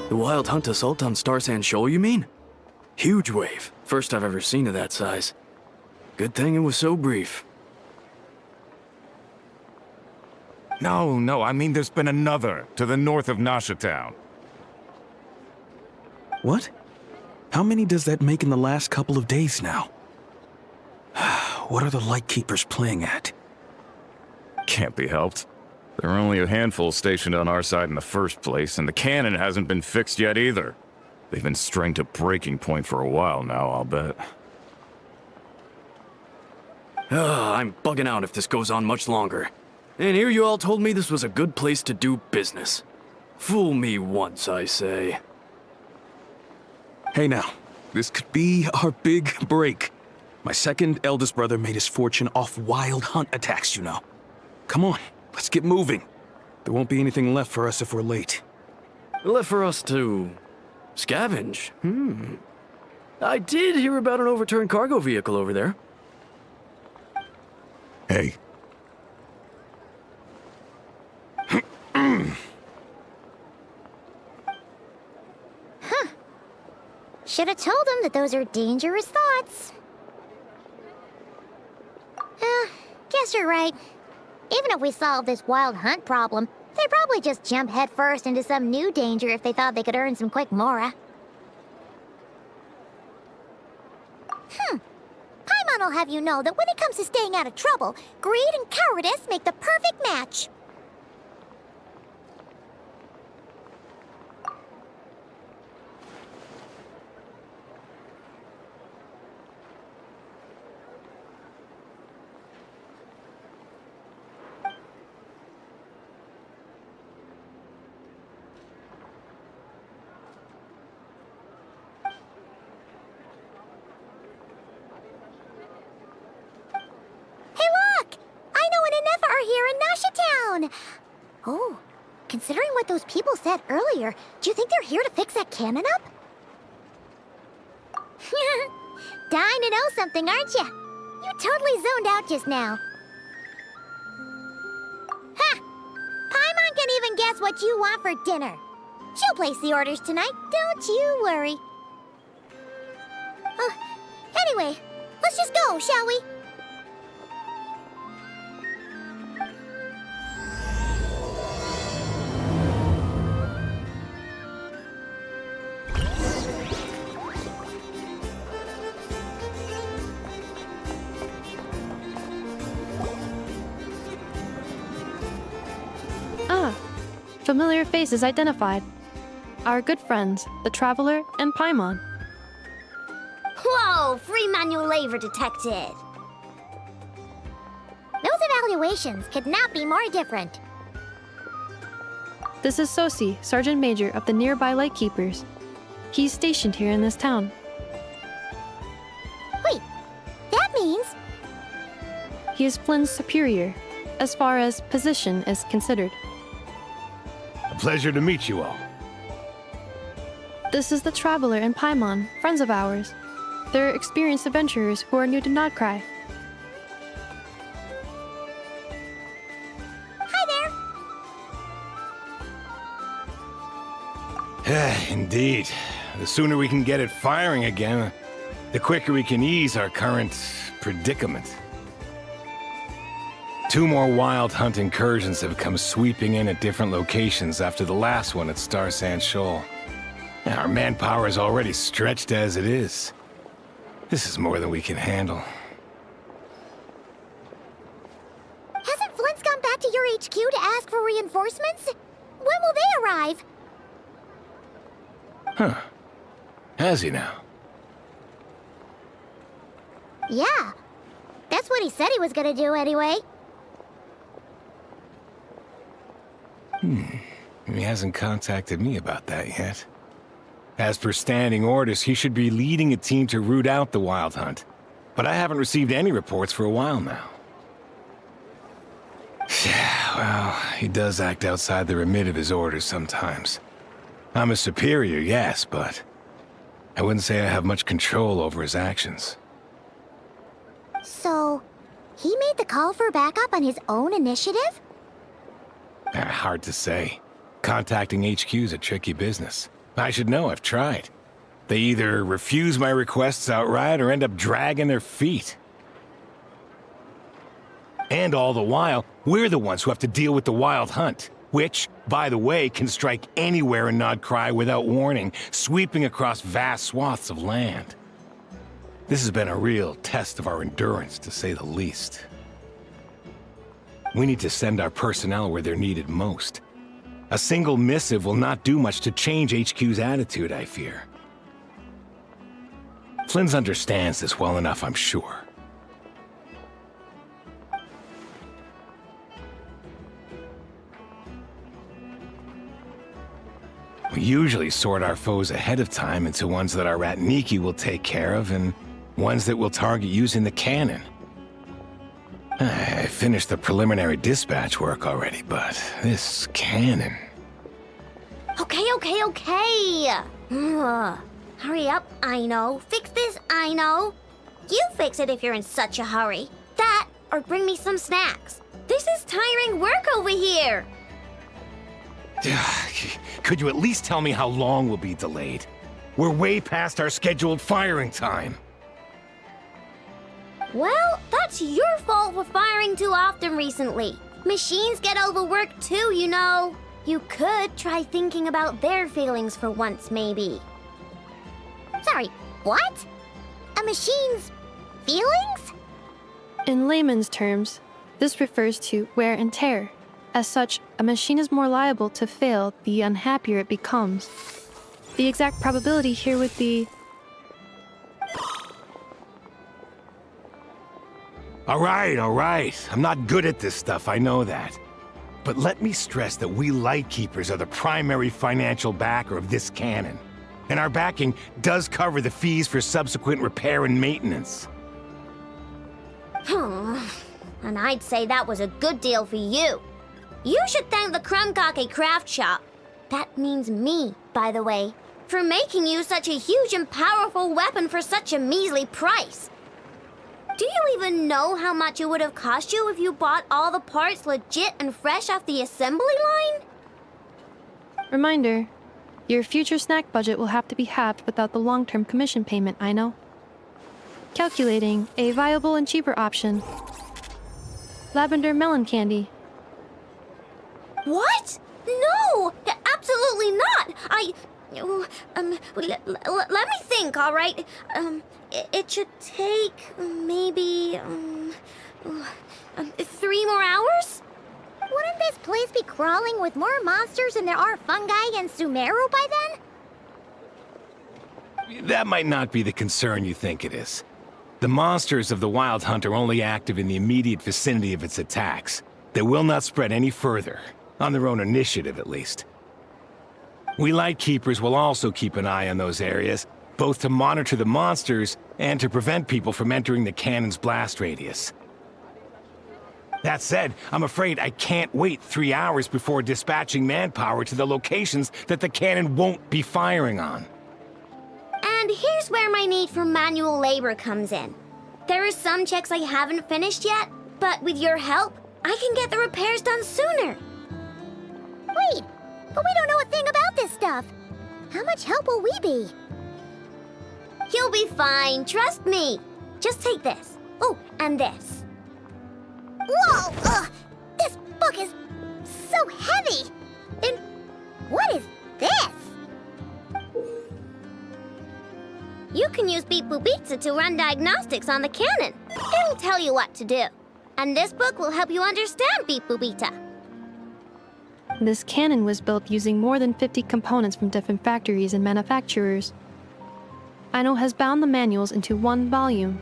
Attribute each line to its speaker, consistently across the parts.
Speaker 1: The wild hunt assault on Star Sand Shoal, you mean? Huge wave. First I've ever seen of that size. Good thing it was so brief.
Speaker 2: No, I mean there's been another, to the north of Nasha Town.
Speaker 3: What? How many does that make in the last couple of days now? What are the Lightkeepers playing at?
Speaker 2: Can't be helped. There are only a handful stationed on our side in the first place, and the cannon hasn't been fixed yet either. They've been strained to breaking point for a while now, I'll bet.
Speaker 1: I'm bugging out if this goes on much longer. And here you all told me this was a good place to do business. Fool me once, I say.
Speaker 3: Hey now, this could be our big break. My second eldest brother made his fortune off wild hunt attacks, you know. Come on, let's get moving. There won't be anything left for us if we're late.
Speaker 1: Left for us to scavenge? I did hear about an overturned cargo vehicle over there.
Speaker 2: Hey.
Speaker 4: Should have told him that those are dangerous thoughts. Guess you're right. Even if we solve this wild hunt problem, they'd probably just jump headfirst into some new danger if they thought they could earn some quick mora. Paimon will have you know that when it comes to staying out of trouble, greed and cowardice make the perfect match. Oh, considering what those people said earlier, do you think they're here to fix that cannon up? Dying to know something, aren't you? You totally zoned out just now. Ha! Paimon can even guess what you want for dinner. She'll place the orders tonight, don't you worry. Anyway, let's just go, shall we?
Speaker 5: Familiar faces identified. Our good friends, the Traveler and Paimon.
Speaker 4: Whoa! Free manual labor detected! Those evaluations could not be more different.
Speaker 5: This is Sosi, Sergeant Major of the nearby Lightkeepers. He's stationed here in this town.
Speaker 4: Wait, that means...
Speaker 5: He is Flynn's superior, as far as position is considered.
Speaker 6: A pleasure to meet you all.
Speaker 5: This is the Traveler and Paimon, friends of ours. They're experienced adventurers who are new to Nod-Krai.
Speaker 4: Hi there!
Speaker 6: Indeed. The sooner we can get it firing again, the quicker we can ease our current predicament. 2 more wild hunt incursions have come sweeping in at different locations after the last one at Star Sand Shoal. Our manpower is already stretched as it is. This is more than we can handle.
Speaker 4: Hasn't Flint's gone back to your HQ to ask for reinforcements? When will they arrive?
Speaker 6: Huh. Has he now?
Speaker 4: Yeah. That's what he said he was gonna do anyway.
Speaker 6: He hasn't contacted me about that yet. As per standing orders, he should be leading a team to root out the wild hunt. But I haven't received any reports for a while now. Well, he does act outside the remit of his orders sometimes. I'm his superior, yes, but I wouldn't say I have much control over his actions.
Speaker 4: So, he made the call for backup on his own initiative?
Speaker 6: Hard to say. Contacting HQ is a tricky business. I should know, I've tried. They either refuse my requests outright or end up dragging their feet. And all the while, we're the ones who have to deal with the Wild Hunt, which, by the way, can strike anywhere in Nod-Krai without warning, sweeping across vast swaths of land. This has been a real test of our endurance, to say the least. We need to send our personnel where they're needed most. A single missive will not do much to change HQ's attitude, I fear. Flynn's understands this well enough, I'm sure. We usually sort our foes ahead of time into ones that our rat Nikki will take care of and ones that we'll target using the cannon. I finished the preliminary dispatch work already, but this cannon...
Speaker 4: Okay. Hurry up, I know. Fix this, I know. You fix it if you're in such a hurry. That, or bring me some snacks. This is tiring work over here.
Speaker 6: Could you at least tell me how long we'll be delayed? We're way past our scheduled firing time.
Speaker 4: Well, that's your fault for firing too often recently. Machines get overworked too, you know. You could try thinking about their feelings for once, maybe. Sorry, what? A machine's feelings?
Speaker 5: In layman's terms, this refers to wear and tear. As such, a machine is more liable to fail the unhappier it becomes. The exact probability here would be...
Speaker 6: All right. I'm not good at this stuff, I know that. But let me stress that we Lightkeepers are the primary financial backer of this cannon. And our backing does cover the fees for subsequent repair and maintenance.
Speaker 4: And I'd say that was a good deal for you. You should thank the Krumkake craft shop. That means me, by the way, for making you such a huge and powerful weapon for such a measly price. Do you even know how much it would have cost you if you bought all the parts legit and fresh off the assembly line?
Speaker 5: Reminder, your future snack budget will have to be halved without the long-term commission payment, I know. Calculating a viable and cheaper option. Lavender melon candy.
Speaker 4: What? No! Absolutely not! Let me think, all right? It should take maybe 3 more hours? Wouldn't this place be crawling with more monsters than there are fungi and Sumeru by then?
Speaker 6: That might not be the concern you think it is. The monsters of the Wild Hunt are only active in the immediate vicinity of its attacks. They will not spread any further, on their own initiative at least. We Lightkeepers will also keep an eye on those areas, both to monitor the monsters and to prevent people from entering the cannon's blast radius. That said, I'm afraid I can't wait 3 hours before dispatching manpower to the locations that the cannon won't be firing on.
Speaker 4: And here's where my need for manual labor comes in. There are some checks I haven't finished yet, but with your help, I can get the repairs done sooner. Wait, but we don't know a thing about this stuff. How much help will we be? You'll be fine, trust me. Just take this. Oh, and this. Whoa! This book is so heavy! And what is this? You can use Beep Boop Pizza to run diagnostics on the cannon. It'll tell you what to do. And this book will help you understand Beep Boop Pizza.
Speaker 5: This cannon was built using more than 50 components from different factories and manufacturers. Aino has bound the manuals into one volume.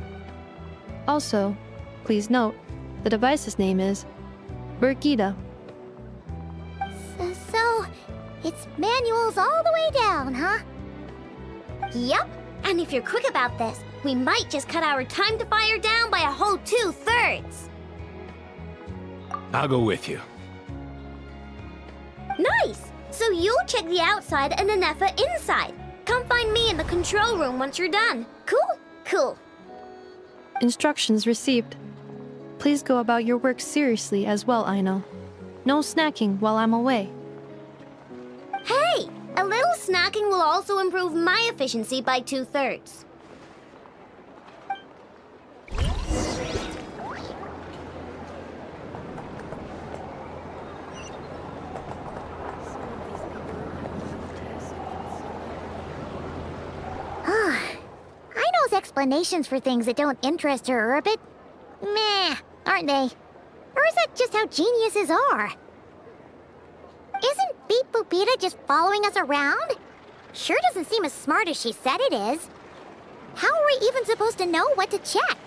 Speaker 5: Also, please note, the device's name is Burkida.
Speaker 4: So, it's manuals all the way down, huh? Yup, and if you're quick about this, we might just cut our time to fire down by a whole 2/3.
Speaker 6: I'll go with you.
Speaker 4: Nice! So you'll check the outside and the Nefer inside. Come find me in the control room once you're done. Cool? Cool.
Speaker 5: Instructions received. Please go about your work seriously as well, Aino. No snacking while I'm away.
Speaker 4: Hey! A little snacking will also improve my efficiency by 2/3. I know explanations for things that don't interest her are a bit meh, aren't they? Or is that just how geniuses are? Isn't Beep Boopita just following us around? Sure doesn't seem as smart as she said it is. How are we even supposed to know what to check?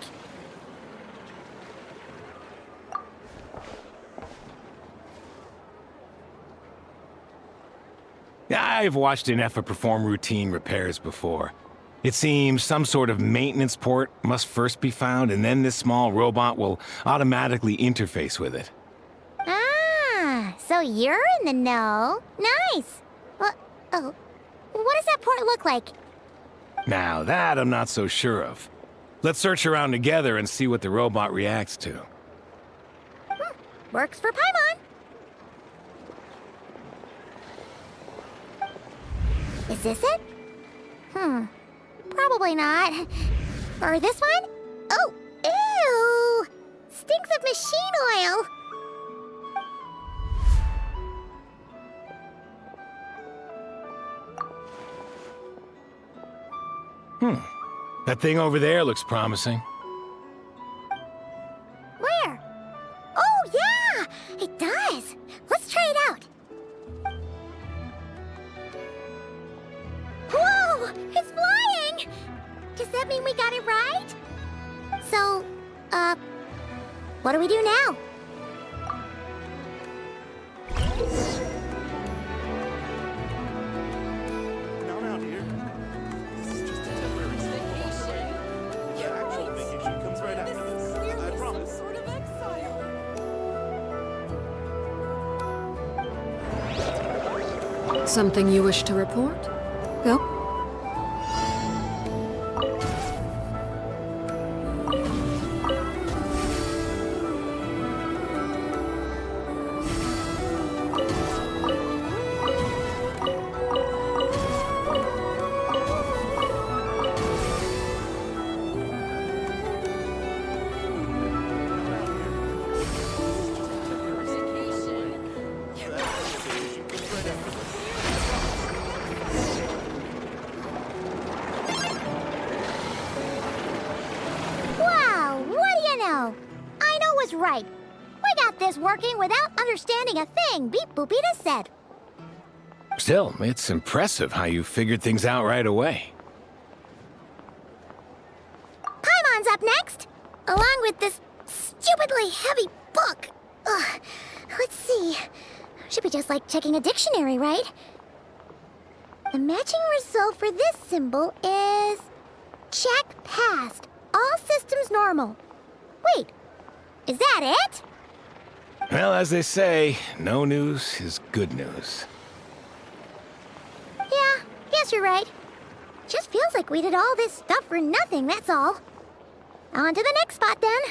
Speaker 6: I've watched Nefer perform routine repairs before. It seems some sort of maintenance port must first be found, and then this small robot will automatically interface with it.
Speaker 4: Ah, so you're in the know. Nice. What does that port look like?
Speaker 6: Now, that I'm not so sure of. Let's search around together and see what the robot reacts to.
Speaker 4: Works for Paimon. Is this it? Probably not. Or this one? Oh, ew! Stinks of machine oil.
Speaker 6: That thing over there looks promising.
Speaker 4: Where? Oh, yeah! It does. Let's try it out. Whoa! It's flying! Does that mean we got it right? So, what do we do now?
Speaker 7: Now, dear. This is just a temporary vacation. The actual vacation comes right after this. I promise.
Speaker 8: Some sort of exile. Something you wish to report? Go.
Speaker 4: Right. We got this working without understanding a thing Beep Boopita said.
Speaker 6: Still, it's impressive how you figured things out right away.
Speaker 4: Paimon's up next, along with this stupidly heavy book. Ugh. Let's see. Should be just like checking a dictionary, right? The matching result for this symbol is... check passed. All systems normal. Wait. Is that it?
Speaker 6: Well, as they say, no news is good news.
Speaker 4: Yeah, guess you're right. Just feels like we did all this stuff for nothing, that's all. On to the next spot, then.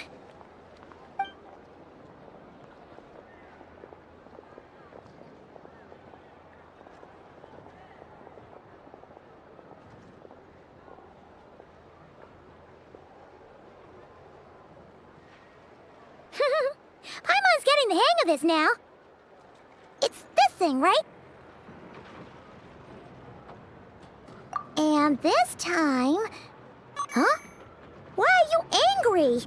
Speaker 4: Paimon's getting the hang of this now. It's this thing, right? And this time... Huh? Why are you angry?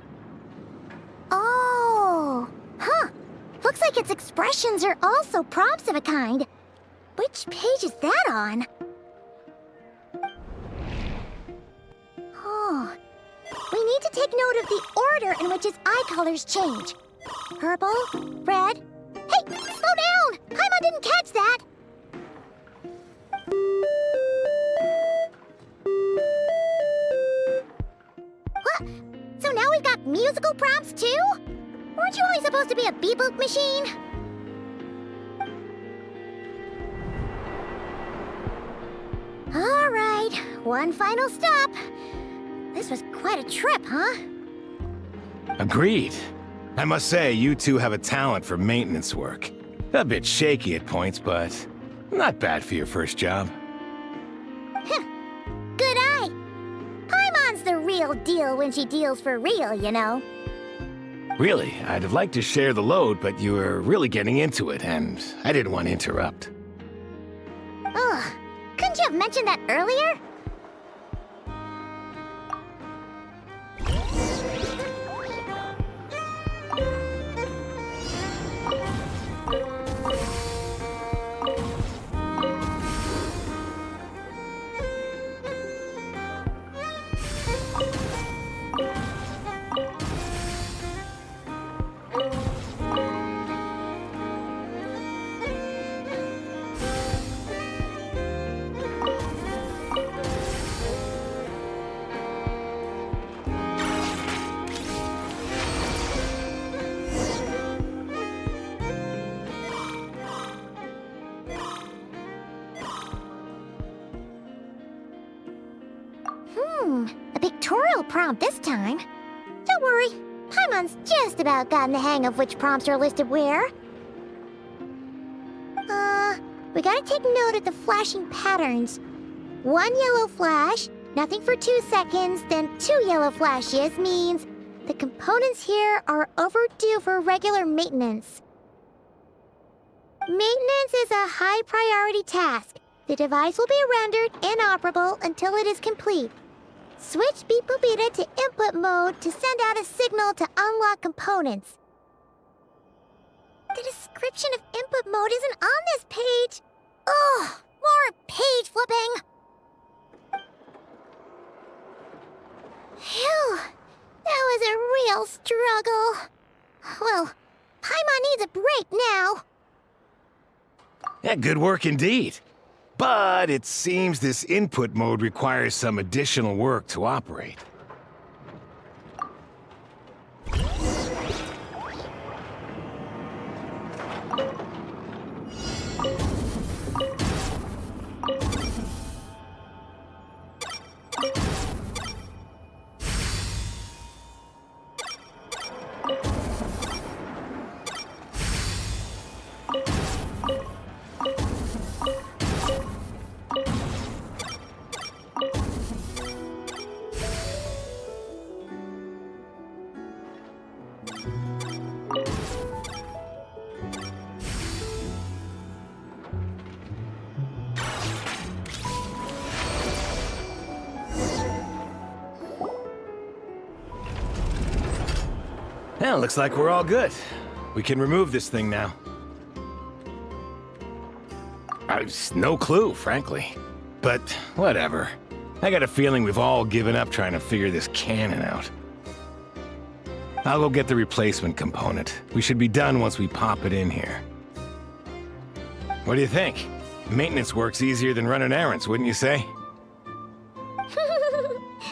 Speaker 4: Oh... Huh. Looks like its expressions are also prompts of a kind. Which page is that on? Oh... We need to take note of the order in which its eye colors change. Purple, red... Hey, slow down! Paimon didn't catch that! What? So now we've got musical prompts too? Weren't you only supposed to be a beep-boop machine? All right, one final stop. This was quite a trip, huh?
Speaker 6: Agreed. I must say, you two have a talent for maintenance work. A bit shaky at points, but Not bad for your first job.
Speaker 4: Good eye. Paimon's the real deal when she deals for real, you know.
Speaker 6: Really, I'd have liked to share the load, but you were really getting into it, and I didn't want to interrupt.
Speaker 4: Ugh. Couldn't you have mentioned that earlier? A pictorial prompt this time. Don't worry, Paimon's just about gotten the hang of which prompts are listed where. We gotta take note of the flashing patterns. 1 yellow flash, nothing for 2 seconds, then 2 yellow flashes means the components here are overdue for regular maintenance. Maintenance is a high priority task. The device will be rendered inoperable until it is complete. Switch Beepubita to input mode to send out a signal to unlock components. The description of input mode isn't on this page. Ugh, more page flipping. Phew, that was a real struggle. Well, Paimon needs a break now.
Speaker 6: Yeah, good work indeed. But it seems this input mode requires some additional work to operate. Well, looks like we're all good. We can remove this thing now. I've no clue, frankly. But whatever. I got a feeling we've all given up trying to figure this cannon out. I'll go get the replacement component. We should be done once we pop it in here. What do you think? Maintenance work's easier than running errands, wouldn't you say?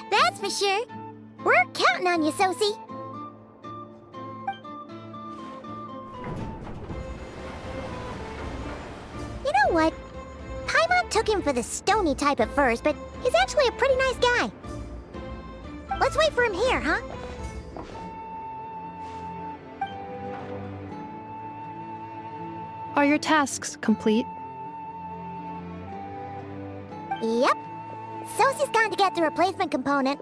Speaker 4: That's for sure. We're counting on you, Sosie. You know what? Paimon took him for the stony type at first, but he's actually a pretty nice guy. Let's wait for him here, huh?
Speaker 5: Are your tasks complete?
Speaker 4: Yep. Sosie's gone to get the replacement component.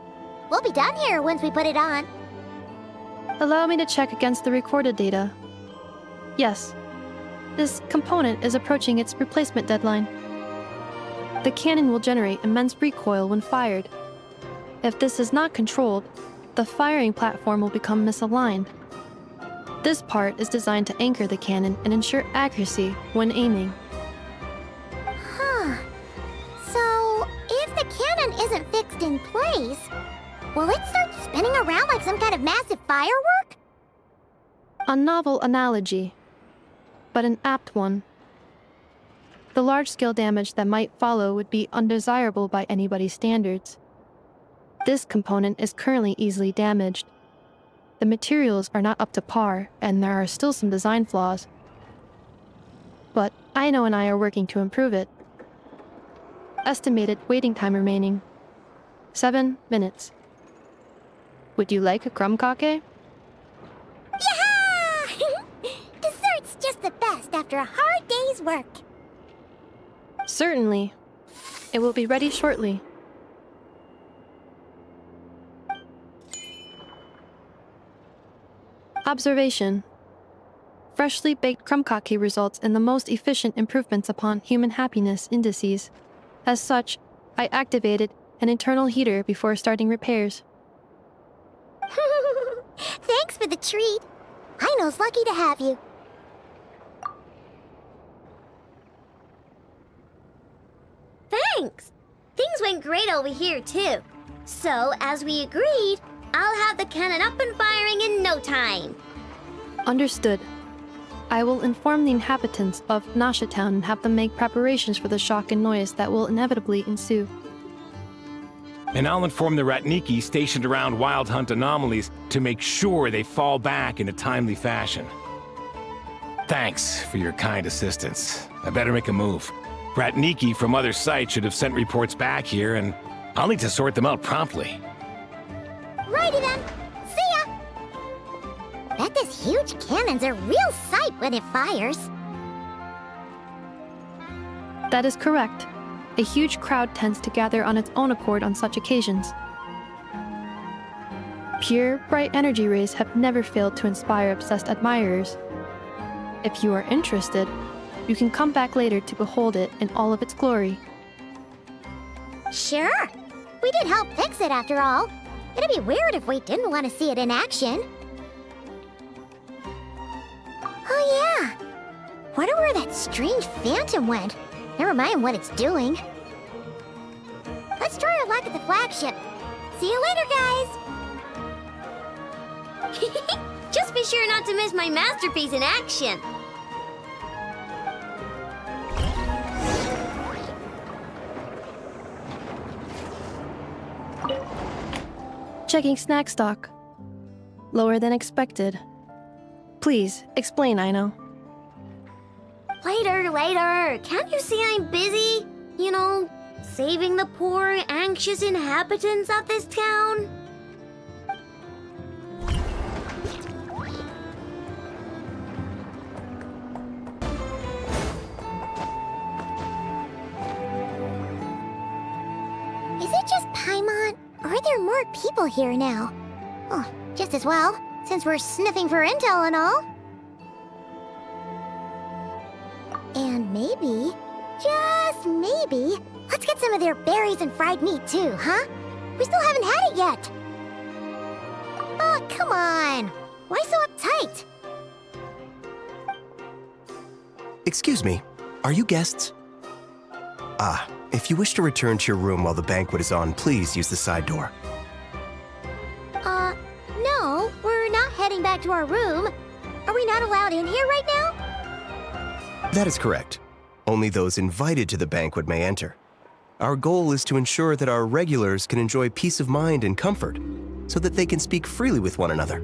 Speaker 4: We'll be done here once we put it on.
Speaker 5: Allow me to check against the recorded data. Yes. This component is approaching its replacement deadline. The cannon will generate immense recoil when fired. If this is not controlled, the firing platform will become misaligned. This part is designed to anchor the cannon and ensure accuracy when aiming.
Speaker 4: Huh. So, if the cannon isn't fixed in place, will it start spinning around like some kind of massive firework?
Speaker 5: A novel analogy, but an apt one. The large-scale damage that might follow would be undesirable by anybody's standards. This component is currently easily damaged. The materials are not up to par, and there are still some design flaws. But Aino and I are working to improve it. Estimated waiting time remaining: 7 minutes. Would you like a crumb cake?
Speaker 4: Yeah! Dessert's just the best after a hard day's work.
Speaker 5: Certainly. It will be ready shortly. Observation. Freshly baked krumkake results in the most efficient improvements upon human happiness indices. As such, I activated an internal heater before starting repairs.
Speaker 4: Thanks for the treat. Aino's lucky to have you. Thanks! Things went great over here, too. So, as we agreed, I'll have the cannon up and firing in no time.
Speaker 5: Understood. I will inform the inhabitants of Nasha Town and have them make preparations for the shock and noise that will inevitably ensue.
Speaker 6: And I'll inform the Ratniki stationed around Wild Hunt anomalies to make sure they fall back in a timely fashion. Thanks for your kind assistance. I better make a move. Ratniki from other sites should have sent reports back here, and I'll need to sort them out promptly.
Speaker 4: Righty then. See ya! Bet this huge cannon's a real sight when it fires.
Speaker 5: That is correct. A huge crowd tends to gather on its own accord on such occasions. Pure, bright energy rays have never failed to inspire obsessed admirers. If you are interested, you can come back later to behold it in all of its glory.
Speaker 4: Sure. We did help fix it after all. It'd be weird if we didn't want to see it in action. Oh yeah. Wonder where that strange phantom went. Never mind what it's doing. Let's try our luck at the flagship. See you later, guys. Just be sure not to miss my masterpiece in action.
Speaker 5: Checking snack stock. Lower than expected. Please, explain, Aino.
Speaker 4: Later. Can't you see I'm busy? You know, saving the poor, anxious inhabitants of this town? Is it just Paimon? Or are there more people here now? Oh, just as well, since we're sniffing for intel and all. And maybe, just maybe, let's get some of their berries and fried meat too, huh? We still haven't had it yet. Oh, come on. Why so uptight?
Speaker 9: Excuse me, are you guests? Ah, if you wish to return to your room while the banquet is on, please use the side door.
Speaker 4: No, we're not heading back to our room. Are we not allowed in here right now?
Speaker 9: That is correct. Only those invited to the banquet may enter. Our goal is to ensure that our regulars can enjoy peace of mind and comfort, so that they can speak freely with one another.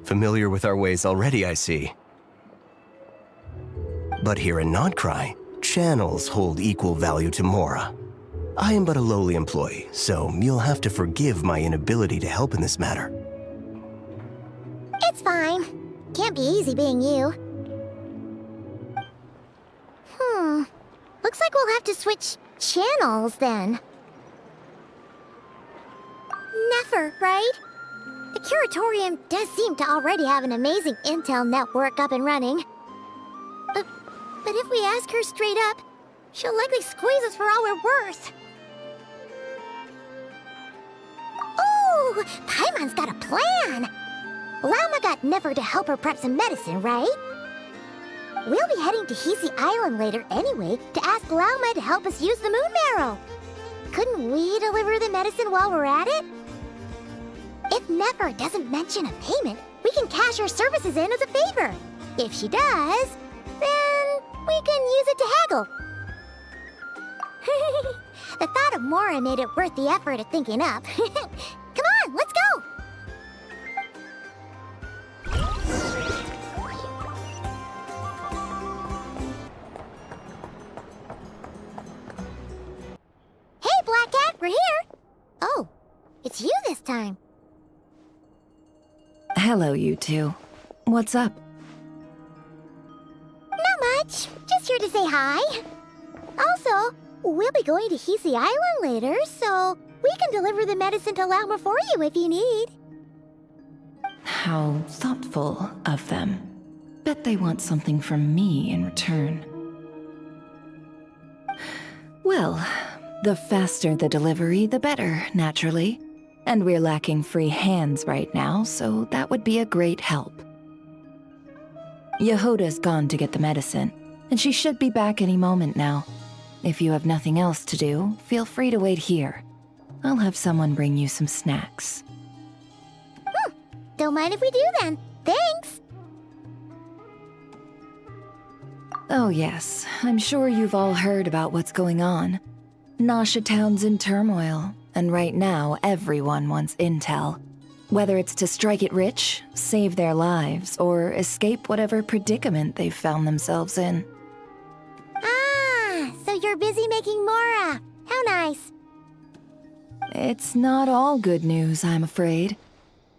Speaker 9: Familiar with our ways already, I see. But here in Nod-Krai, channels hold equal value to Mora. I am but a lowly employee, so you'll have to forgive my inability to help in this matter.
Speaker 4: It's fine. Can't be easy being you. Looks like we'll have to switch channels then. Nefer, right? The Curatorium does seem to already have an amazing intel network up and running. But if we ask her straight up, she'll likely squeeze us for all we're worth. Ooh, Paimon's got a plan! Llama got Nefer to help her prep some medicine, right? We'll be heading to Hisi Island later anyway to ask Llama to help us use the moon marrow. Couldn't we deliver the medicine while we're at it? If Nefer doesn't mention a payment, we can cash our services in as a favor. If she does, then we can use it to haggle. The thought of Mora made it worth the effort of thinking up. Come on, let's go! Hey, Black Cat, we're here! Oh, it's you this time.
Speaker 10: Hello, you two. What's up?
Speaker 4: much. Just here to say hi. Also, we'll be going to Hisi Island later, so we can deliver the medicine to Lauma for you if you need.
Speaker 10: How thoughtful of them. Bet they want something from me in return. Well, the faster the delivery, the better, naturally. And we're lacking free hands right now, so that would be a great help. Yehoda's gone to get the medicine, and she should be back any moment now. If you have nothing else to do, feel free to wait here. I'll have someone bring you some snacks.
Speaker 4: Don't mind if we do then. Thanks!
Speaker 10: Oh yes, I'm sure you've all heard about what's going on. Nasha Town's in turmoil, and right now everyone wants intel. Whether it's to strike it rich, save their lives, or escape whatever predicament they've found themselves in.
Speaker 4: Ah, so you're busy making Mora. How nice.
Speaker 10: It's not all good news, I'm afraid.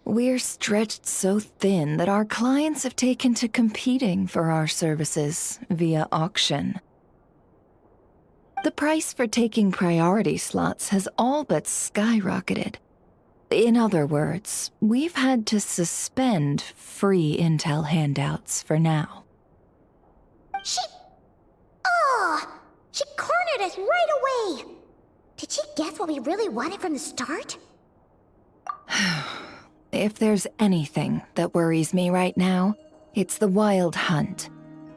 Speaker 10: We're stretched so thin that our clients have taken to competing for our services via auction. The price for taking priority slots has all but skyrocketed. In other words, we've had to suspend free intel handouts for now.
Speaker 4: She cornered us right away! Did she guess what we really wanted from the start?
Speaker 10: If there's anything that worries me right now, it's the Wild Hunt.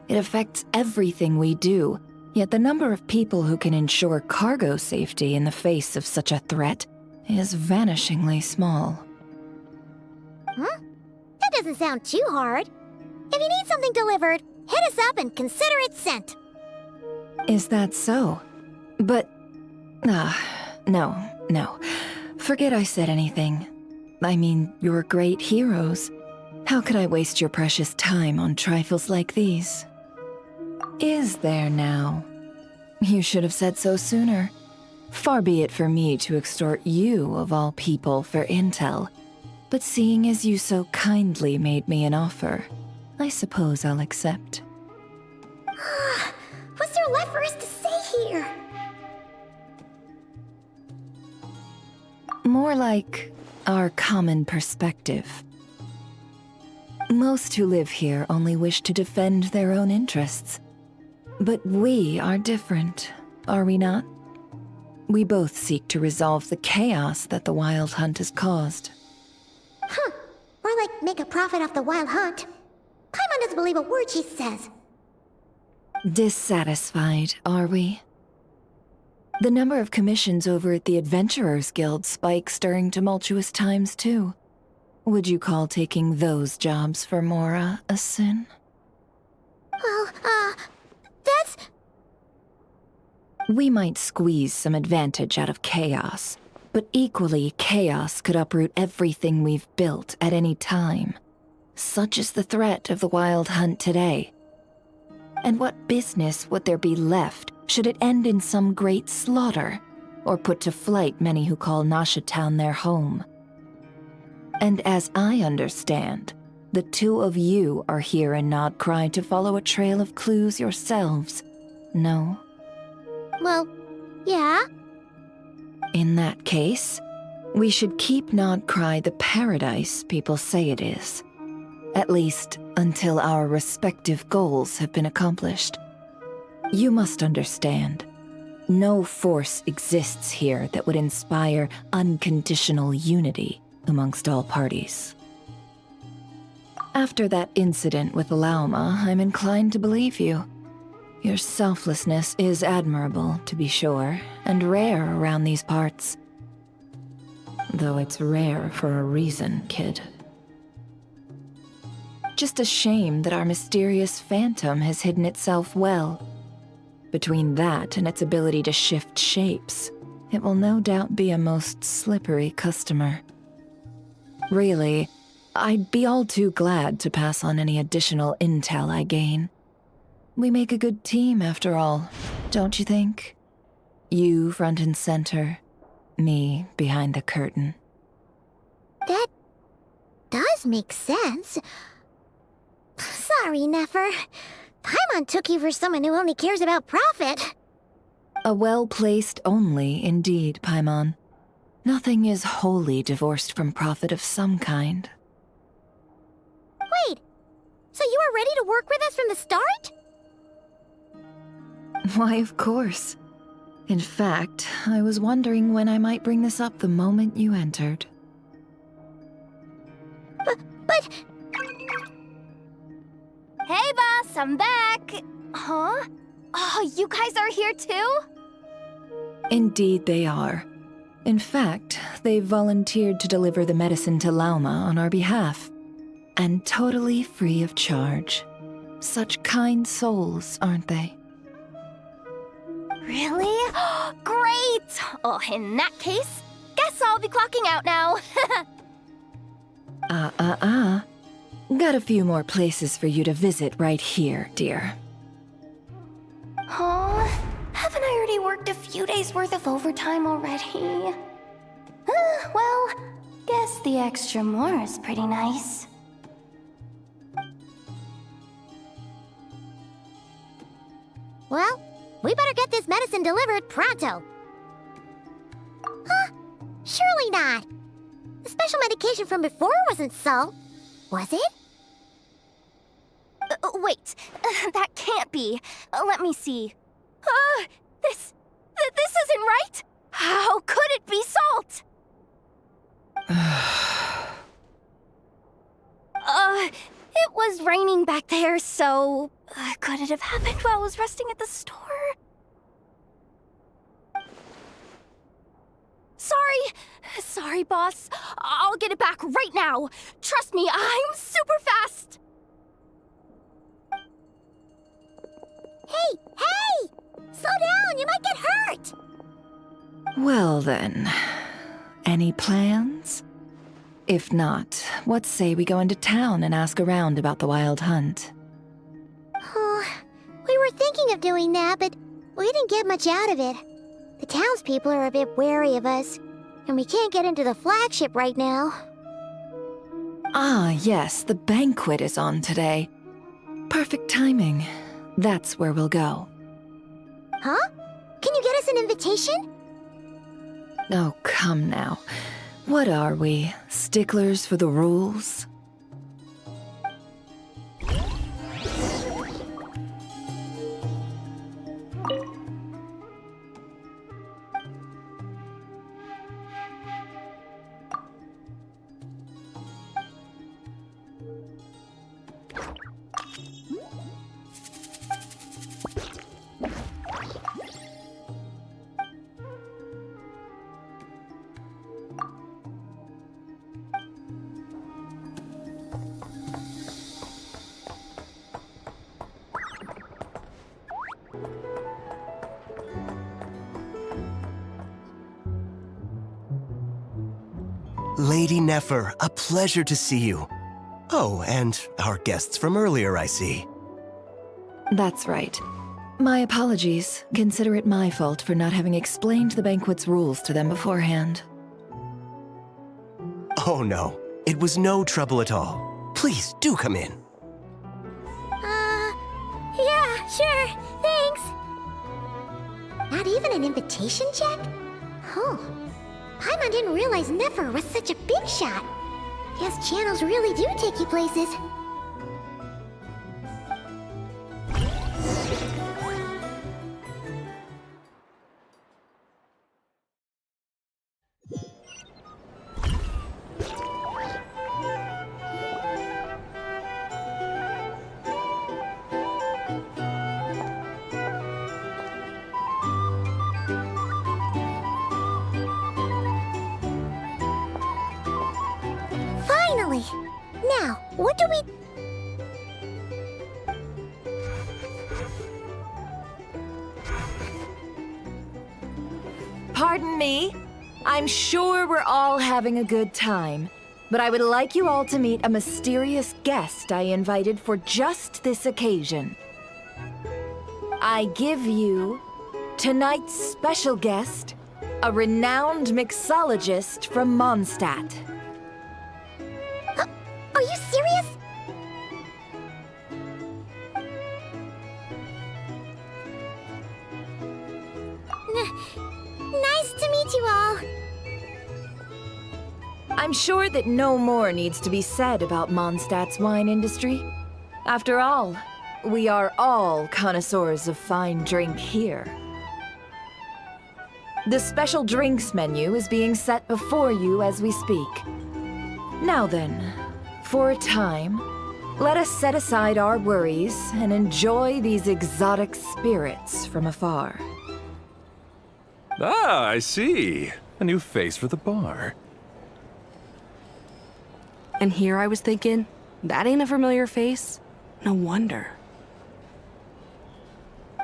Speaker 10: It affects everything we do, yet the number of people who can ensure cargo safety in the face of such a threat is vanishingly small.
Speaker 4: Huh? That doesn't sound too hard. If you need something delivered, hit us up and consider it sent.
Speaker 10: Is that so? But... no. Forget I said anything. I mean, you're great heroes. How could I waste your precious time on trifles like these? Is there now? You should have said so sooner. Far be it for me to extort you, of all people, for intel. But seeing as you so kindly made me an offer, I suppose I'll accept.
Speaker 4: What's there left for us to say here?
Speaker 10: More like our common perspective. Most who live here only wish to defend their own interests. But we are different, are we not? We both seek to resolve the chaos that the Wild Hunt has caused.
Speaker 4: More like make a profit off the Wild Hunt. Paimon doesn't believe a word she says.
Speaker 10: Dissatisfied, are we? The number of commissions over at the Adventurers Guild spikes during tumultuous times, too. Would you call taking those jobs for Mora a sin?
Speaker 4: Well, that's...
Speaker 10: We might squeeze some advantage out of chaos, but equally, chaos could uproot everything we've built at any time. Such is the threat of the Wild Hunt today. And what business would there be left should it end in some great slaughter, or put to flight many who call Nasha Town their home? And as I understand, the two of you are here in Nod-Krai to follow a trail of clues yourselves, no?
Speaker 4: Well, yeah.
Speaker 10: In that case, we should keep Nod-Krai the paradise people say it is. At least until our respective goals have been accomplished. You must understand, no force exists here that would inspire unconditional unity amongst all parties. After that incident with Lauma, I'm inclined to believe you. Your selflessness is admirable, to be sure, and rare around these parts. Though it's rare for a reason, kid. Just a shame that our mysterious phantom has hidden itself well. Between that and its ability to shift shapes, it will no doubt be a most slippery customer. Really, I'd be all too glad to pass on any additional intel I gain. We make a good team, after all, don't you think? You front and center, me behind the curtain.
Speaker 4: That does make sense. Sorry, Nefer. Paimon took you for someone who only cares about profit.
Speaker 10: A well-placed only, indeed, Paimon. Nothing is wholly divorced from profit of some kind.
Speaker 4: Wait, so you were ready to work with us from the start?
Speaker 10: Why, of course. In fact, I was wondering when I might bring this up the moment you entered.
Speaker 4: But... Hey, boss, I'm back! Huh? Oh, you guys are here too?
Speaker 10: Indeed they are. In fact, they've volunteered to deliver the medicine to Lauma on our behalf. And totally free of charge. Such kind souls, aren't they?
Speaker 4: Really? Great! Oh, in that case, guess I'll be clocking out now.
Speaker 10: Got a few more places for you to visit right here, dear.
Speaker 4: Huh? Haven't I already worked a few days worth of overtime already? Well, guess the extra more is pretty nice. Well, we better get this medicine delivered pronto. Huh? Surely not. The special medication from before wasn't salt, was it? Wait, that can't be. Let me see. This isn't right. How could it be salt? It was raining back there, so could it have happened while I was resting at the store? Sorry, boss. I'll get it back right now. Trust me, I'm super fast. Hey! Slow down, you might get hurt!
Speaker 10: Well then, any plans? If not, what say we go into town and ask around about the wild hunt?
Speaker 4: Oh, we were thinking of doing that, but we didn't get much out of it. The townspeople are a bit wary of us, and we can't get into the flagship right now.
Speaker 10: Ah, yes, the banquet is on today. Perfect timing. That's where we'll go.
Speaker 4: Huh? Can you get us an invitation?
Speaker 10: Oh, come now. What are we, sticklers for the rules?
Speaker 9: Lady Nefer, a pleasure to see you. Oh, and our guests from earlier, I see.
Speaker 10: That's right. My apologies. Consider it my fault for not having explained the banquet's rules to them beforehand.
Speaker 9: Oh no, it was no trouble at all. Please, do come in.
Speaker 4: Yeah, sure, thanks. Not even an invitation check? Oh, Paimon didn't realize Nefer was such a big shot. Yes, channels really do take you places. Finally! Now, what do we...
Speaker 10: Pardon me. I'm sure we're all having a good time, but I would like you all to meet a mysterious guest I invited for just this occasion. I give you tonight's special guest, a renowned mixologist from Mondstadt.
Speaker 4: Are you serious? Nice to meet you all.
Speaker 10: I'm sure that no more needs to be said about Mondstadt's wine industry. After all, we are all connoisseurs of fine drink here. The special drinks menu is being set before you as we speak. Now then, for a time, let us set aside our worries and enjoy these exotic spirits from afar.
Speaker 3: Ah, I see. A new face for the bar.
Speaker 11: And here I was thinking, that ain't a familiar face. No wonder.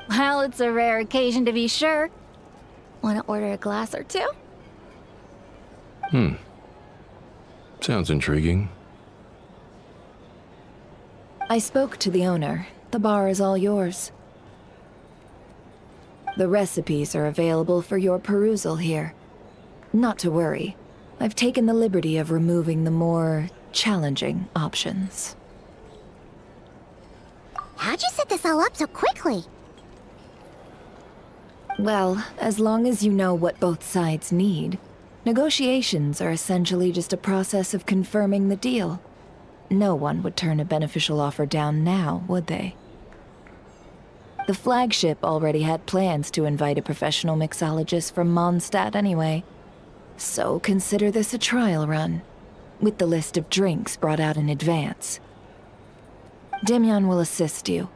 Speaker 4: Well, it's a rare occasion to be sure. Want to order a glass or two?
Speaker 1: Sounds intriguing.
Speaker 10: I spoke to the owner. The bar is all yours. The recipes are available for your perusal here. Not to worry. I've taken the liberty of removing the more challenging options.
Speaker 4: How'd you set this all up so quickly?
Speaker 10: Well, as long as you know what both sides need, negotiations are essentially just a process of confirming the deal. No one would turn a beneficial offer down now, would they? The flagship already had plans to invite a professional mixologist from Mondstadt anyway. So consider this a trial run, with the list of drinks brought out in advance. Demyon will assist you.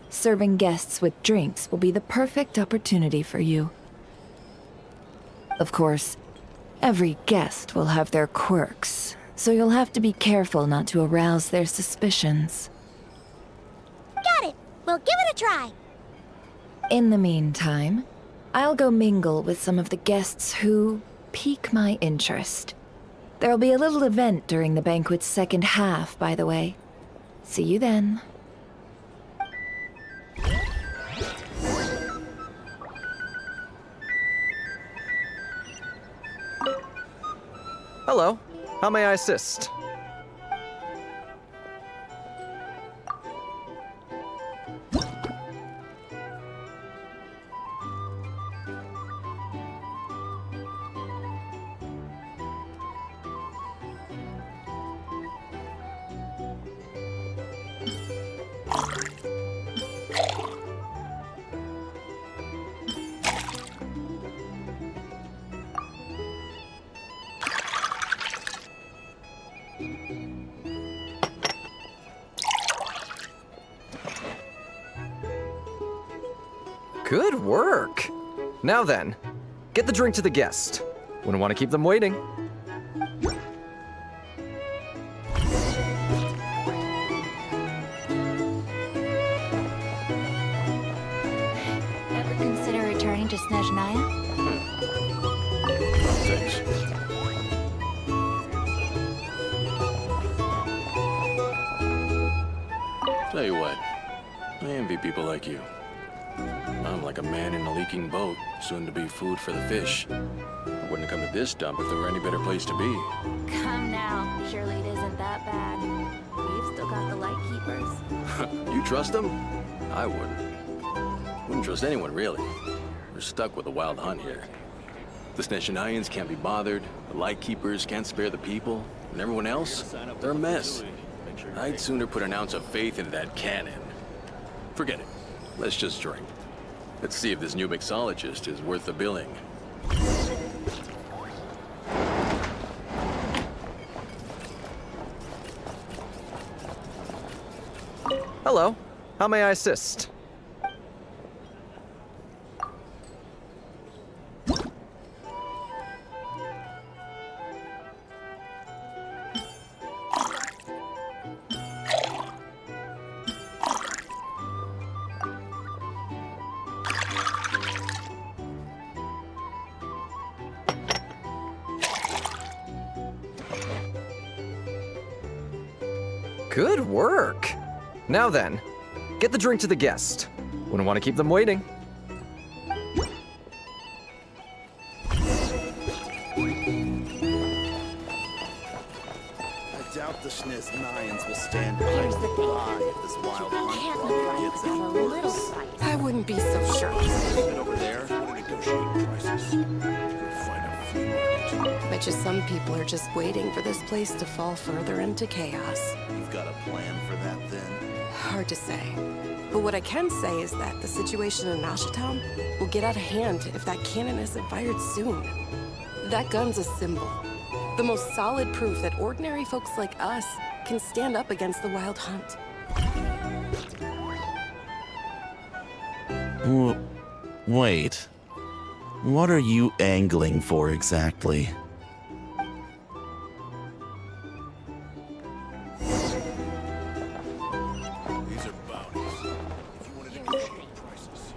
Speaker 10: Serving guests with drinks will be the perfect opportunity for you. Of course, every guest will have their quirks, so you'll have to be careful not to arouse their suspicions.
Speaker 4: Got it. We'll give it a try.
Speaker 10: In the meantime, I'll go mingle with some of the guests who pique my interest. There'll be a little event during the banquet's second half, by the way. See you then.
Speaker 12: Hello. How may I assist? Good work! Now then, get the drink to the guest. Wouldn't want to keep them waiting.
Speaker 4: Ever consider returning to Snezhnaya?
Speaker 1: Thanks. Tell you what, I envy people like you. I'm like a man in a leaking boat, soon to be food for the fish. I wouldn't have come to this dump if there were any better place to be.
Speaker 4: Come now. Surely it isn't that bad. We've still got the light keepers.
Speaker 1: You trust them? I wouldn't. Wouldn't trust anyone, really. We're stuck with a wild hunt here. The Snezhnayans can't be bothered, the light keepers can't spare the people, and everyone else, they're a mess. I'd sooner put an ounce of faith into that cannon. Forget it. Let's just drink. Let's see if this new mixologist is worth the billing.
Speaker 12: Hello. How may I assist? Good work! Now then, get the drink to the guest. Wouldn't want to keep them waiting.
Speaker 7: I doubt the Snezhnayans will stand
Speaker 4: Here's the thing.
Speaker 7: by if this wild hunt
Speaker 4: Can't
Speaker 7: problem
Speaker 4: let
Speaker 7: gets
Speaker 4: a
Speaker 7: any
Speaker 4: little
Speaker 7: worse.
Speaker 4: fight.
Speaker 11: I wouldn't be so sure.
Speaker 7: Leave it over there. We'll negotiate prices.
Speaker 11: much as some people are just waiting for this place to fall further into chaos.
Speaker 7: You've got a plan for that, then?
Speaker 11: Hard to say. But what I can say is that the situation in Nashitown will get out of hand if that cannon isn't fired soon. That gun's a symbol. The most solid proof that ordinary folks like us can stand up against the Wild Hunt.
Speaker 13: Wait. What are you angling for exactly?
Speaker 7: These are bounties. If you want to negotiate prices.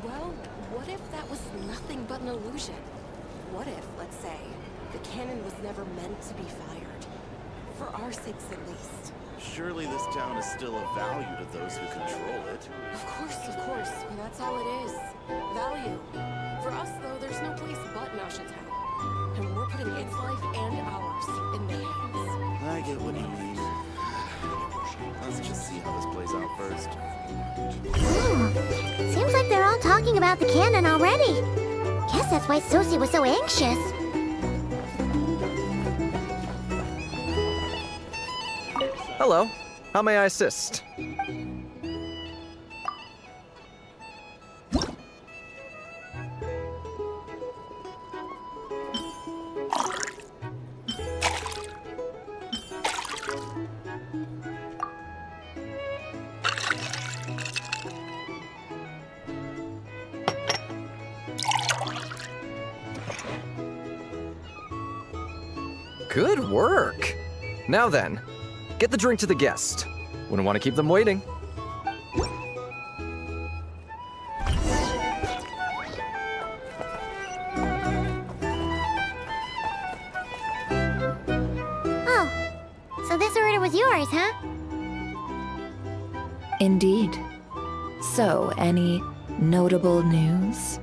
Speaker 11: Well, what if that was nothing but an illusion? What if, let's say, the cannon was never meant to be fired? For our sakes, at least.
Speaker 7: Surely this town is still of value to those who control it.
Speaker 11: Of course, but that's all it is. Value. For us, though, there's no place but Nashitown. And we're putting its life and ours in their hands.
Speaker 7: I get what you mean. Let's just see how this plays out first.
Speaker 4: Seems like they're all talking about the cannon already. Guess that's why Sosie was so anxious.
Speaker 12: Hello. How may I assist? Good work! Now then, get the drink to the guest. Wouldn't want to keep them waiting.
Speaker 4: Oh, so this order was yours, huh?
Speaker 10: Indeed. So, any notable news?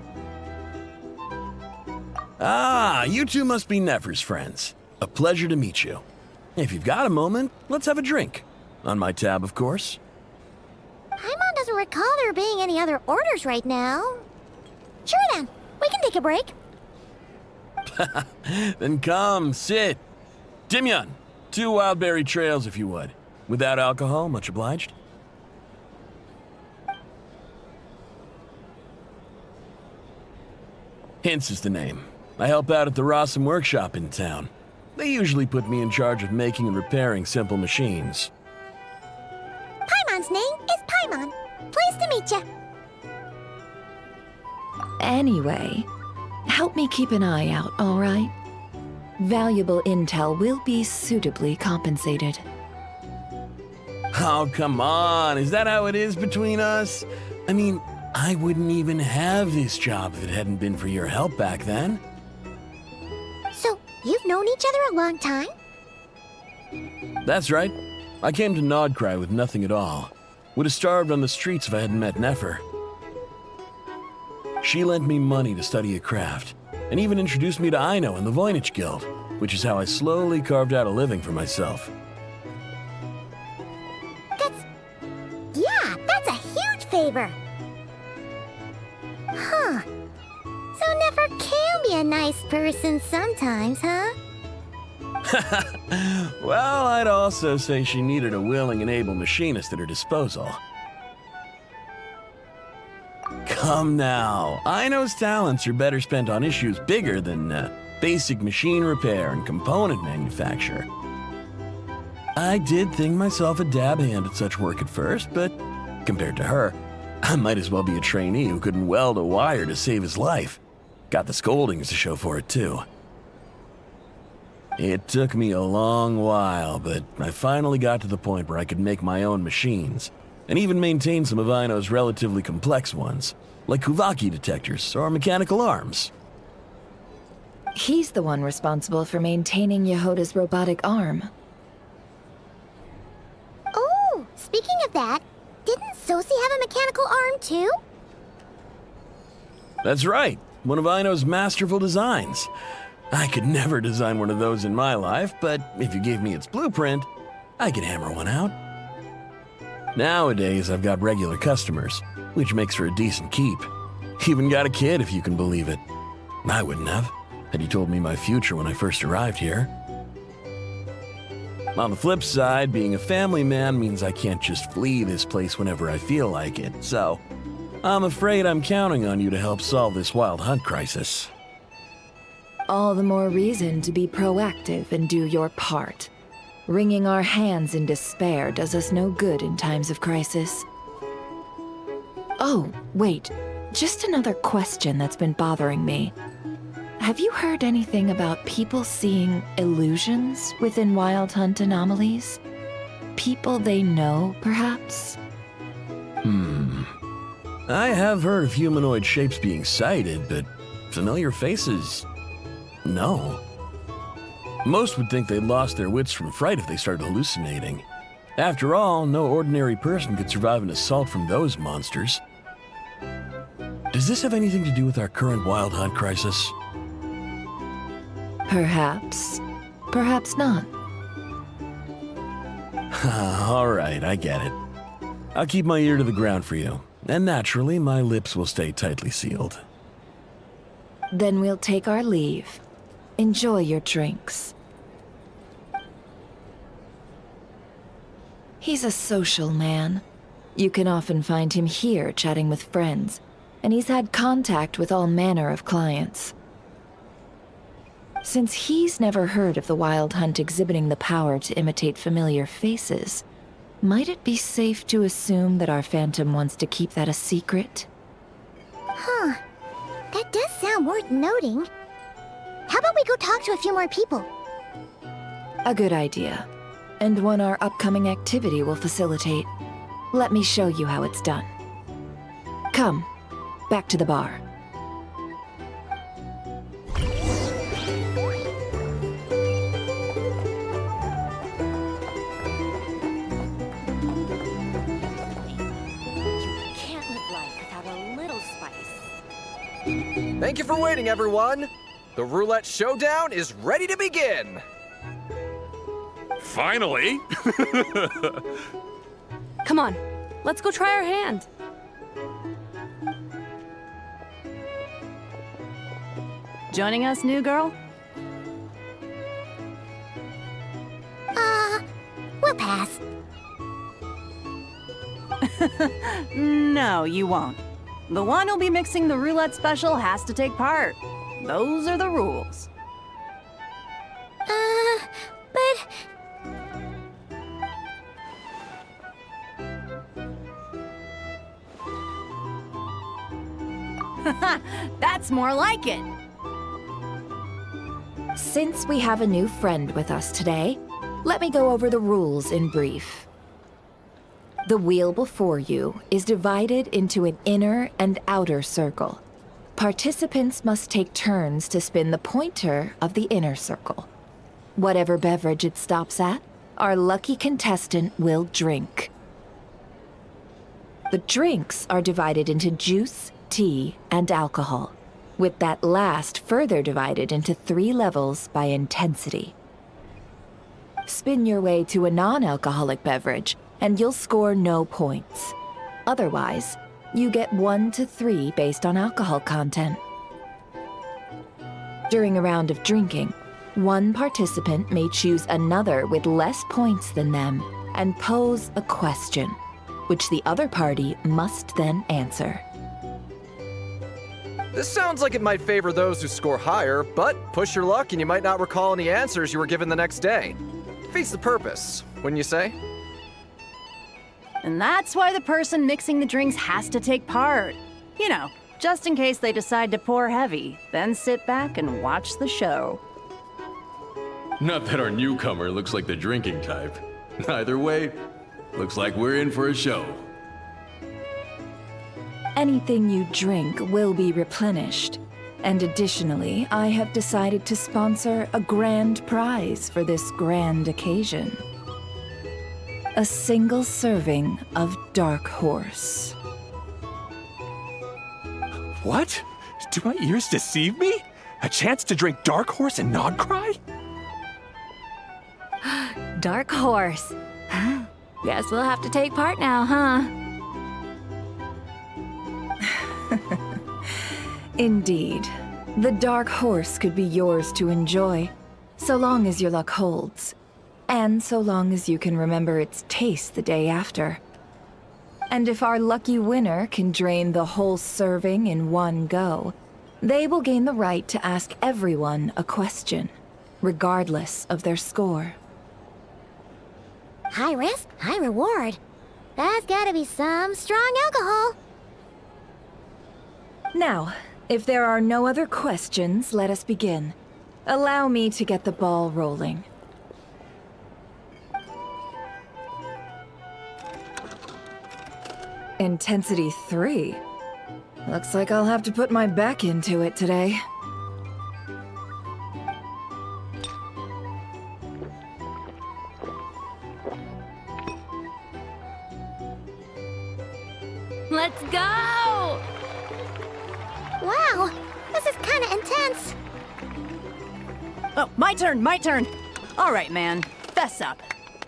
Speaker 14: Ah, you two must be Nefer's friends. A pleasure to meet you. If you've got a moment, let's have a drink. On my tab, of course.
Speaker 4: Paimon doesn't recall there being any other orders right now. Sure then, we can take a break.
Speaker 14: Then come, sit. Dimyon, 2 wildberry trails if you would. Without alcohol, much obliged. Hints is the name. I help out at the Rossum workshop in town. They usually put me in charge of making and repairing simple machines.
Speaker 4: Paimon's name is Paimon. Pleased to meet ya.
Speaker 10: Anyway, help me keep an eye out, all right? Valuable intel will be suitably compensated.
Speaker 14: Oh, come on. Is that how it is between us? I mean, I wouldn't even have this job if it hadn't been for your help back then.
Speaker 4: So, you've known each other a long time?
Speaker 14: That's right. I came to Nod-Krai with nothing at all. Would have starved on the streets if I hadn't met Nefer. She lent me money to study a craft, and even introduced me to Aino and the Voynich Guild, which is how I slowly carved out a living for myself.
Speaker 4: That's a huge favor. Huh. So Nefer can be a nice person sometimes, huh?
Speaker 14: Well, I'd also say she needed a willing and able machinist at her disposal. Come now, Aino's talents are better spent on issues bigger than basic machine repair and component manufacture. I did think myself a dab hand at such work at first, but compared to her, I might as well be a trainee who couldn't weld a wire to save his life. Got the scoldings to show for it, too. It took me a long while, but I finally got to the point where I could make my own machines, and even maintain some of Aino's relatively complex ones, like Kuvaki detectors or mechanical arms.
Speaker 10: He's the one responsible for maintaining Yehoda's robotic arm.
Speaker 4: Oh, speaking of that, didn't Sosie have a mechanical arm too?
Speaker 14: That's right, one of Aino's masterful designs. I could never design one of those in my life, but if you gave me its blueprint, I could hammer one out. Nowadays, I've got regular customers, which makes for a decent keep. Even got a kid, if you can believe it. I wouldn't have, had you told me my future when I first arrived here. On the flip side, being a family man means I can't just flee this place whenever I feel like it, so I'm afraid I'm counting on you to help solve this wild hunt crisis.
Speaker 10: All the more reason to be proactive and do your part. Wringing our hands in despair does us no good in times of crisis. Oh, wait. Just another question that's been bothering me. Have you heard anything about people seeing illusions within Wild Hunt anomalies? People they know, perhaps?
Speaker 14: I have heard of humanoid shapes being sighted, but familiar faces? No. Most would think they'd lost their wits from fright if they started hallucinating. After all, no ordinary person could survive an assault from those monsters. Does this have anything to do with our current Wild Hunt crisis?
Speaker 10: Perhaps. Perhaps not.
Speaker 14: All right, I get it. I'll keep my ear to the ground for you, and naturally, my lips will stay tightly sealed.
Speaker 10: Then we'll take our leave. Enjoy your drinks. He's a social man. You can often find him here chatting with friends, and he's had contact with all manner of clients. Since he's never heard of the Wild Hunt exhibiting the power to imitate familiar faces, might it be safe to assume that our Phantom wants to keep that a secret?
Speaker 4: Huh. That does sound worth noting. How about we go talk to a few more people?
Speaker 10: A good idea, and one our upcoming activity will facilitate. Let me show you how it's done. Come, back to the bar.
Speaker 11: Can't live life without a little spice.
Speaker 12: Thank you for waiting, everyone. The roulette showdown is ready to begin.
Speaker 2: Finally!
Speaker 8: Come on, let's go try our hand.
Speaker 15: Joining us, new girl?
Speaker 4: We'll pass.
Speaker 15: No, you won't. The one who'll be mixing the roulette special has to take part. Those are the rules.
Speaker 4: But...
Speaker 15: That's more like it.
Speaker 10: Since we have a new friend with us today, let me go over the rules in brief. The wheel before you is divided into an inner and outer circle. Participants must take turns to spin the pointer of the inner circle. Whatever beverage it stops at, our lucky contestant will drink. The drinks are divided into juice, tea, and alcohol, with that last further divided into 3 levels by intensity. Spin your way to a non-alcoholic beverage, and you'll score no points. Otherwise, you get 1 to 3 based on alcohol content. During a round of drinking, one participant may choose another with less points than them and pose a question, which the other party must then answer.
Speaker 12: This sounds like it might favor those who score higher, but push your luck and you might not recall any answers you were given the next day. Defeats the purpose, wouldn't you say?
Speaker 15: And that's why the person mixing the drinks has to take part. You know, just in case they decide to pour heavy, then sit back and watch the show.
Speaker 1: Not that our newcomer looks like the drinking type. Either way, looks like we're in for a show.
Speaker 10: Anything you drink will be replenished. And additionally, I have decided to sponsor a grand prize for this grand occasion. A single serving of Dark Horse.
Speaker 3: What? Do my ears deceive me? A chance to drink Dark Horse and Nod-Krai?
Speaker 10: Dark Horse. Guess we'll have to take part now, huh? Indeed. The Dark Horse could be yours to enjoy, so long as your luck holds. And so long as you can remember its taste the day after. And if our lucky winner can drain the whole serving in one go, they will gain the right to ask everyone a question, regardless of their score.
Speaker 4: High risk, high reward. That's gotta be some strong alcohol.
Speaker 10: Now, if there are no other questions, let us begin. Allow me to get the ball rolling. Intensity 3? Looks like I'll have to put my back into it today.
Speaker 4: Let's go! Wow, this is kinda intense.
Speaker 15: Oh, my turn, my turn. All right, man, fess up.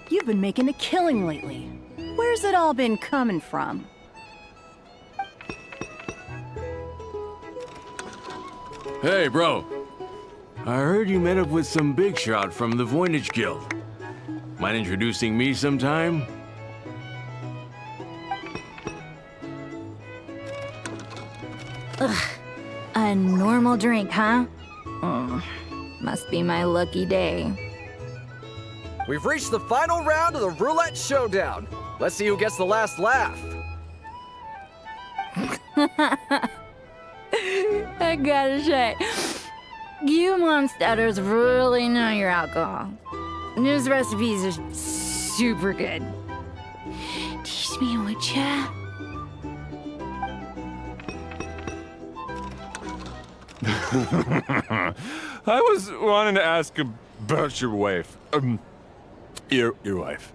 Speaker 15: You've been making a killing lately. Where's it all been coming from?
Speaker 1: Hey, bro. I heard you met up with some big shot from the Voynich Guild. Mind introducing me sometime?
Speaker 10: Ugh. A normal drink, huh? Must be my lucky day.
Speaker 12: We've reached the final round of the Roulette Showdown. Let's see who gets the last laugh.
Speaker 10: I gotta say, you monsters really know your alcohol. These recipes are super good. Teach me, would ya?
Speaker 2: I was wanting to ask about your wife. Your wife.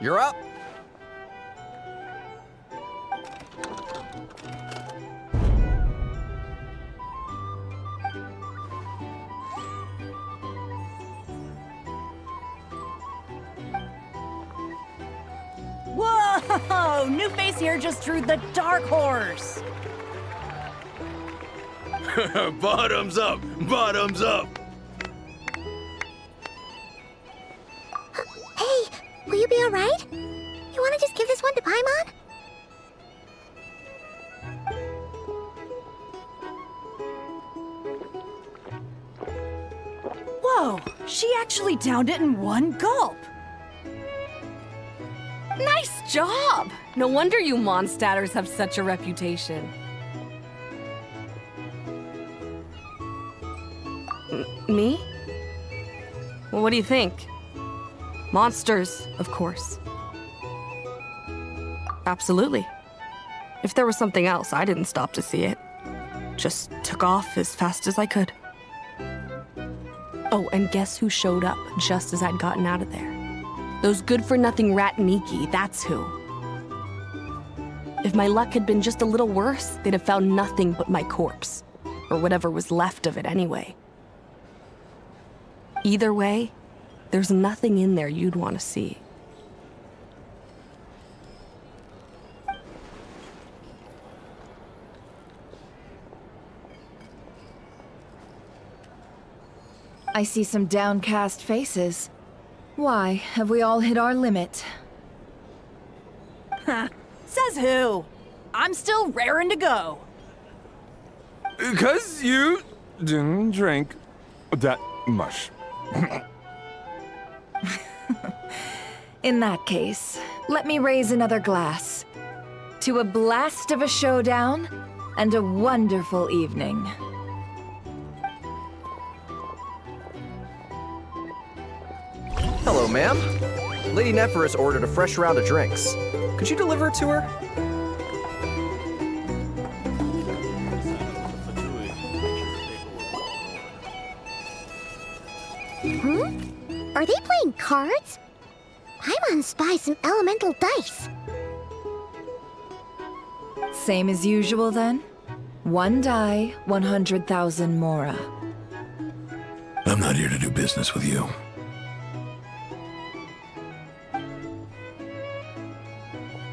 Speaker 12: You're up.
Speaker 15: Whoa! New face here just drew the Dark Horse.
Speaker 1: Bottoms up! Bottoms up!
Speaker 4: Hey, will you be alright? You wanna just give this one to Paimon?
Speaker 15: Whoa! She actually downed it in one gulp.
Speaker 11: Nice job! No wonder you Mondstadters have such a reputation. Me? Well, what do you think? Monsters, of course. Absolutely. If there was something else, I didn't stop to see it. Just took off as fast as I could. Oh, and guess who showed up just as I'd gotten out of there? Those good-for-nothing rat Miki, that's who. If my luck had been just a little worse, they'd have found nothing but my corpse. Or whatever was left of it anyway. Either way, there's nothing in there you'd want to see.
Speaker 10: I see some downcast faces. Why, have we all hit our limit?
Speaker 15: Huh. Says who? I'm still raring to go.
Speaker 2: 'Cause you didn't drink that much.
Speaker 10: In that case, let me raise another glass. To a blast of a showdown and a wonderful evening.
Speaker 12: Hello, ma'am. Lady Nefer has ordered a fresh round of drinks. Could you deliver it to her?
Speaker 4: Are they playing cards? I'm on spy some elemental dice.
Speaker 10: Same as usual then? 1 die, 100,000 mora.
Speaker 3: I'm not here to do business with you.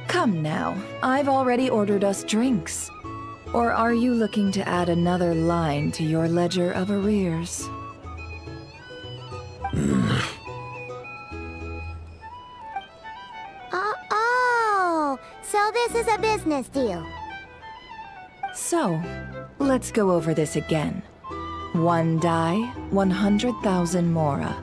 Speaker 10: Come now, I've already ordered us drinks. Or are you looking to add another line to your ledger of arrears?
Speaker 4: Oh, so this is a business deal.
Speaker 10: So, let's go over this again. 1 die, 100,000 mora.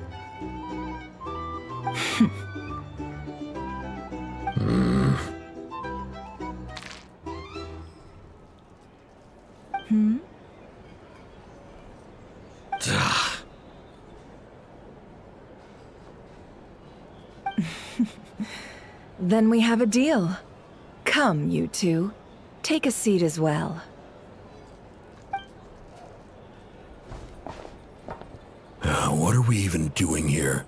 Speaker 10: Then we have a deal. Come, you two. Take a seat as well.
Speaker 3: What are we even doing here?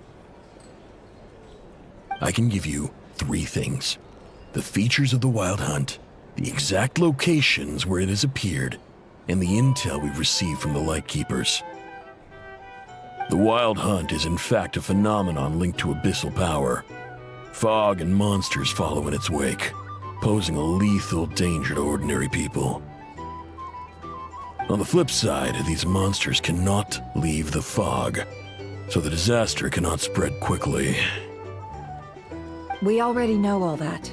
Speaker 3: I can give you 3 things. The features of the Wild Hunt, the exact locations where it has appeared, and the intel we've received from the Lightkeepers. The Wild Hunt is in fact a phenomenon linked to abyssal power. Fog and monsters follow in its wake, posing a lethal danger to ordinary people. On the flip side, these monsters cannot leave the fog, so the disaster cannot spread quickly.
Speaker 10: We already know all that.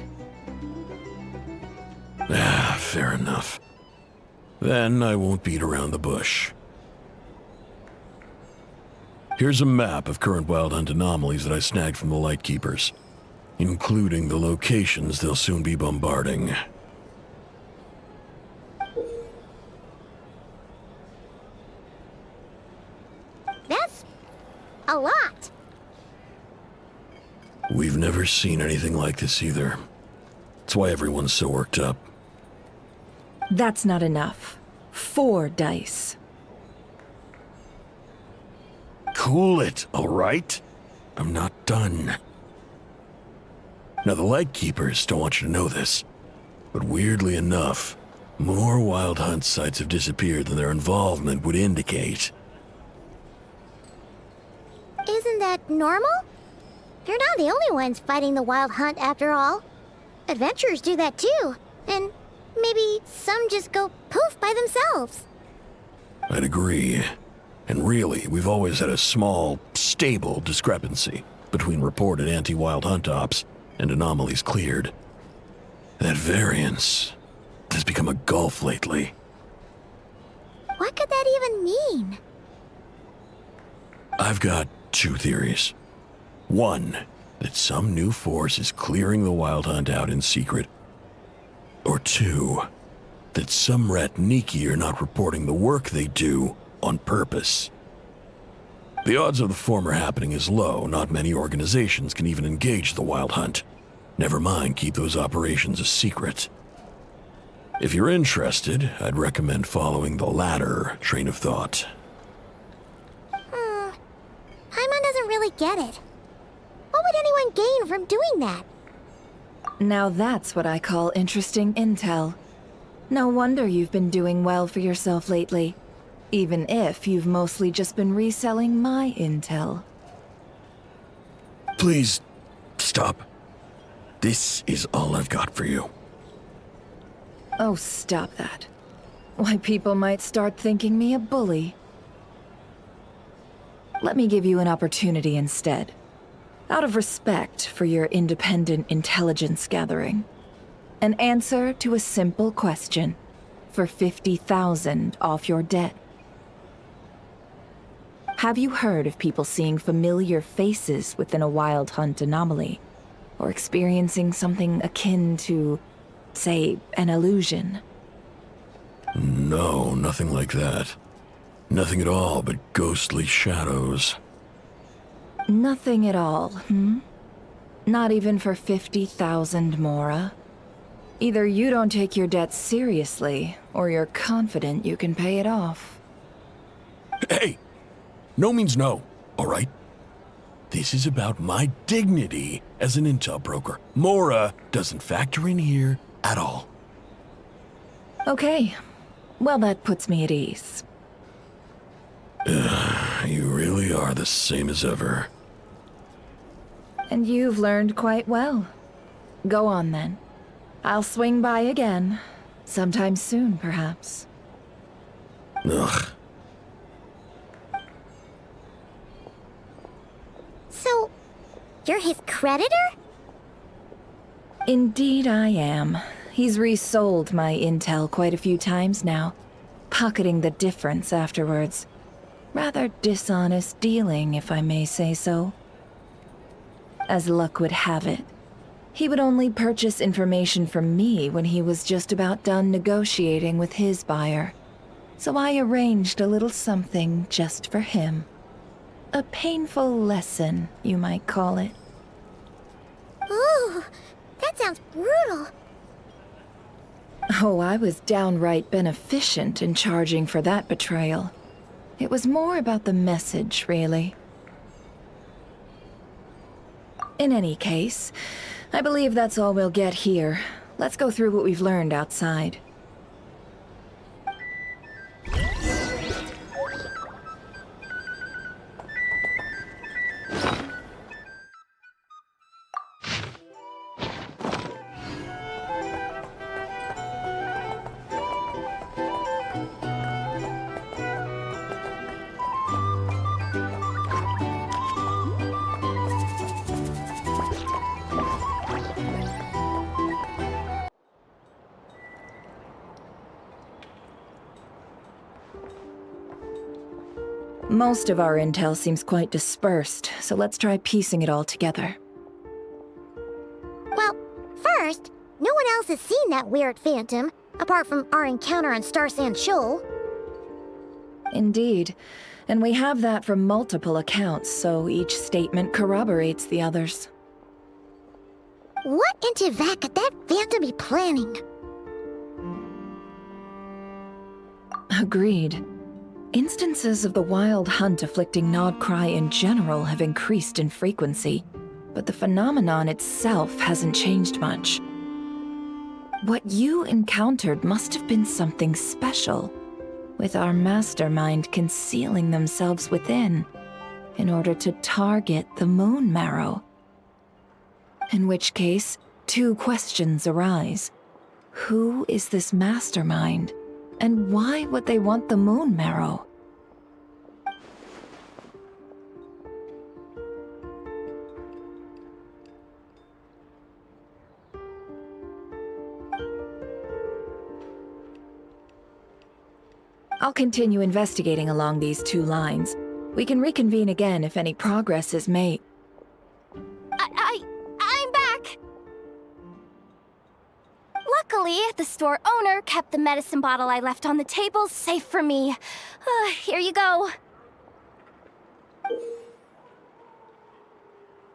Speaker 3: Fair enough. Then I won't beat around the bush. Here's a map of current Wild Hunt anomalies that I snagged from the Lightkeepers, including the locations they'll soon be bombarding.
Speaker 4: That's a lot.
Speaker 3: We've never seen anything like this either. That's why everyone's so worked up.
Speaker 10: That's not enough. 4 dice.
Speaker 3: Cool it, all right? I'm not done. Now, the Lightkeepers don't want you to know this, but weirdly enough, more Wild Hunt sites have disappeared than their involvement would indicate.
Speaker 4: Isn't that normal? They're not the only ones fighting the Wild Hunt after all. Adventurers do that too, and maybe some just go poof by themselves.
Speaker 3: I'd agree. And really, we've always had a small, stable discrepancy between reported anti-Wild Hunt ops and anomalies cleared. That variance has become a gulf lately.
Speaker 4: What could that even mean?
Speaker 3: I've got 2 theories. One, that some new force is clearing the Wild Hunt out in secret. Or 2, that some Ratniki are not reporting the work they do on purpose. The odds of the former happening is low. Not many organizations can even engage the Wild Hunt. Never mind keep those operations a secret. If you're interested, I'd recommend following the latter train of thought.
Speaker 4: Paimon doesn't really get it. What would anyone gain from doing that?
Speaker 10: Now that's what I call interesting intel. No wonder you've been doing well for yourself lately. Even if you've mostly just been reselling my intel.
Speaker 3: Please, stop. This is all I've got for you.
Speaker 10: Oh, stop that. Why, people might start thinking me a bully. Let me give you an opportunity instead. Out of respect for your independent intelligence gathering. An answer to a simple question for 50,000 off your debt. Have you heard of people seeing familiar faces within a Wild Hunt anomaly? Or experiencing something akin to, say, an illusion?
Speaker 3: No, nothing like that. Nothing at all but ghostly shadows.
Speaker 10: Nothing at all, Not even for 50,000 Mora? Either you don't take your debt seriously, or you're confident you can pay it off.
Speaker 14: Hey! No means no, all right? This is about my dignity as an intel broker. Mora doesn't factor in here at all.
Speaker 10: Okay. Well, that puts me at ease.
Speaker 14: You really are the same as ever.
Speaker 10: And you've learned quite well. Go on, then. I'll swing by again. Sometime soon, perhaps.
Speaker 14: Ugh.
Speaker 4: So, you're his creditor?
Speaker 10: Indeed I am. He's resold my intel quite a few times now, pocketing the difference afterwards. Rather dishonest dealing, if I may say so. As luck would have it, he would only purchase information from me when he was just about done negotiating with his buyer. So I arranged a little something just for him. A painful lesson, you might call it.
Speaker 4: Ooh, that sounds brutal.
Speaker 10: Oh, I was downright beneficent in charging for that betrayal. It was more about the message, really. In any case, I believe that's all we'll get here. Let's go through what we've learned outside. Most of our intel seems quite dispersed, so let's try piecing it all together.
Speaker 4: Well, first, no one else has seen that weird phantom, apart from our encounter on Star Sand Shoal.
Speaker 10: Indeed. And we have that from multiple accounts, so each statement corroborates the others.
Speaker 4: What in Tivak could that phantom be planning?
Speaker 10: Agreed. Instances of the wild hunt afflicting Nod-Krai in general have increased in frequency, but the phenomenon itself hasn't changed much. What you encountered must have been something special, with our mastermind concealing themselves within, in order to target the Moon Marrow. In which case, two questions arise. Who is this mastermind? And why would they want the Moon Marrow? I'll continue investigating along these two lines. We can reconvene again if any progress is made.
Speaker 4: I'm back! Luckily, the store owner kept the medicine bottle I left on the table safe for me. Here you go.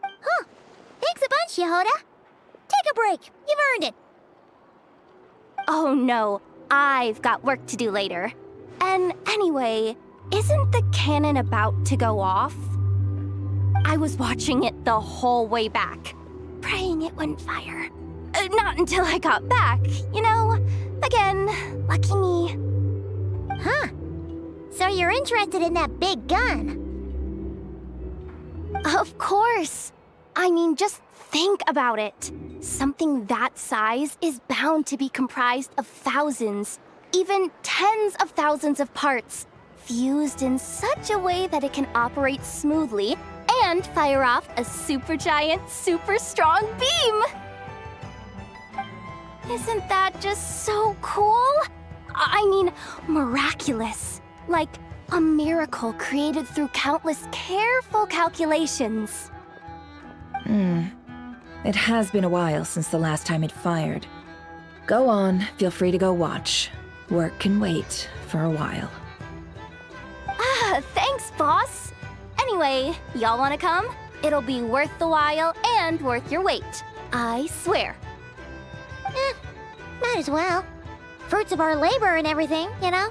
Speaker 4: Huh. Thanks a bunch, Yehoda. Take a break. You've earned it. Oh no, I've got work to do later. And anyway, isn't the cannon about to go off? I was watching it the whole way back, praying it wouldn't fire. Not until I got back, you know? Again, lucky me. Huh. So you're interested in that big gun? Of course. I mean, just think about it. Something that size is bound to be comprised of thousands, even tens of thousands of parts, fused in such a way that it can operate smoothly and fire off a supergiant, super strong beam! Isn't that just so cool? I mean, miraculous. Like a miracle created through countless careful calculations.
Speaker 10: It has been a while since the last time it fired. Go on, feel free to go watch. Work can wait for a while.
Speaker 4: Thanks, boss. Anyway, y'all wanna come?
Speaker 16: It'll be worth the while and worth your wait. I swear.
Speaker 4: Might as well. Fruits of our labor and everything, you know?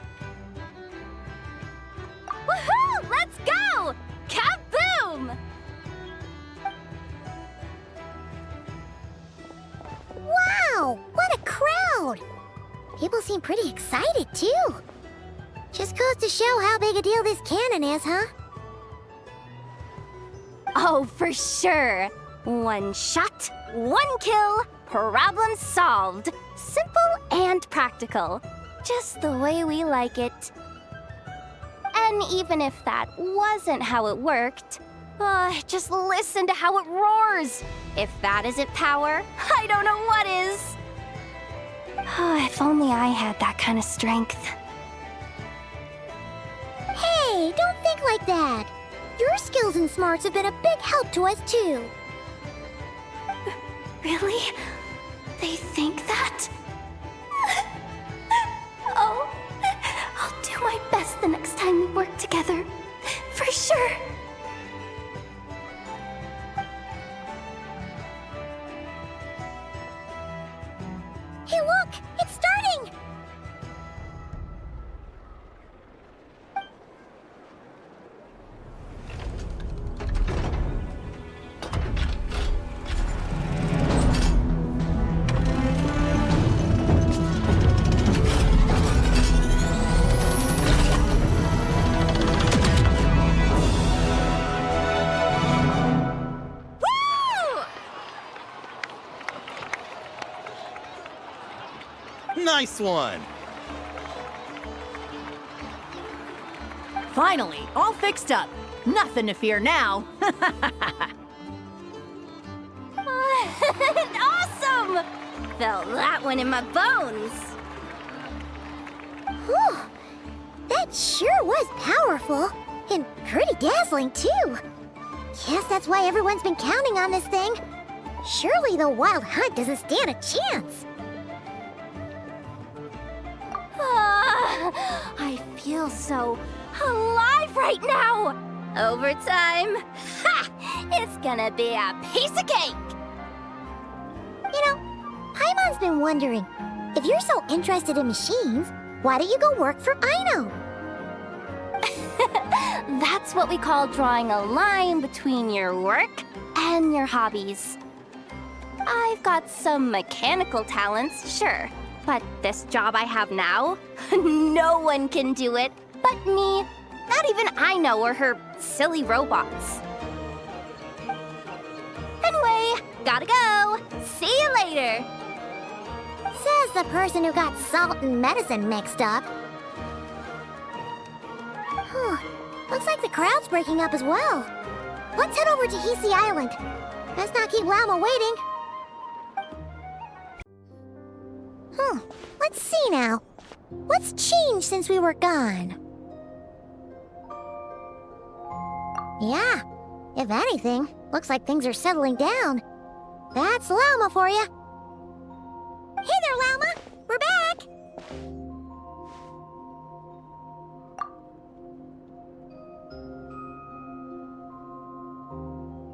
Speaker 16: Woohoo! Let's go! Kaboom!
Speaker 4: Wow! What a crowd! People seem pretty excited, too. Just goes to show how big a deal this cannon is, huh?
Speaker 16: Oh, for sure. One shot, one kill, problem solved. Simple and practical. Just the way we like it. And even if that wasn't how it worked, just listen to how it roars. If that isn't power, I don't know what is. If only I had that kind of strength.
Speaker 4: Hey, don't think like that. Your skills and smarts have been a big help to us, too.
Speaker 16: Really? They think that? Oh, I'll do my best the next time we work together. For sure.
Speaker 4: Hey, look! It's starting!
Speaker 13: Nice one!
Speaker 15: Finally, all fixed up. Nothing to fear now.
Speaker 16: Awesome! Felt that one in my bones.
Speaker 4: Whew. That sure was powerful. And pretty dazzling, too. Guess that's why everyone's been counting on this thing. Surely the Wild Hunt doesn't stand a chance.
Speaker 16: I feel so alive right now! Overtime? Ha! It's gonna be a piece of cake!
Speaker 4: You know, Paimon's been wondering, if you're so interested in machines, why don't you go work for Aino?
Speaker 16: That's what we call drawing a line between your work and your hobbies. I've got some mechanical talents, sure. But this job I have now, no one can do it but me. Not even Aino or her silly robots. Anyway, gotta go. See you later.
Speaker 4: Says the person who got salt and medicine mixed up. Looks like the crowd's breaking up as well. Let's head over to Hisi Island. Let's not keep Llama waiting. Let's see now. What's changed since we were gone? Yeah, if anything, looks like things are settling down. That's Llama for you. Hey there, Llama! We're back!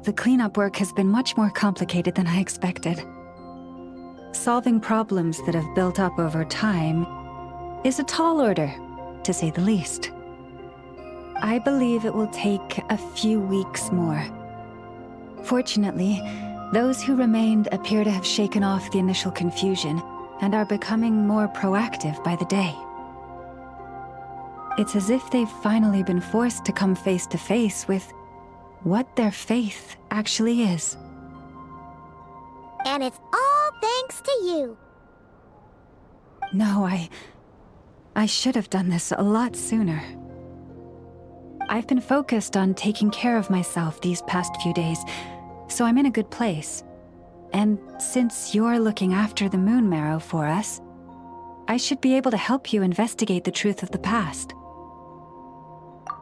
Speaker 17: The cleanup work has been much more complicated than I expected. Solving problems that have built up over time is a tall order, to say the least. I believe it will take a few weeks more. Fortunately, those who remained appear to have shaken off the initial confusion and are becoming more proactive by the day. It's as if they've finally been forced to come face to face with what their faith actually is.
Speaker 4: And it's all thanks to you.
Speaker 17: No, I should have done this a lot sooner. I've been focused on taking care of myself these past few days, so I'm in a good place. And since you're looking after the Moon Marrow for us, I should be able to help you investigate the truth of the past.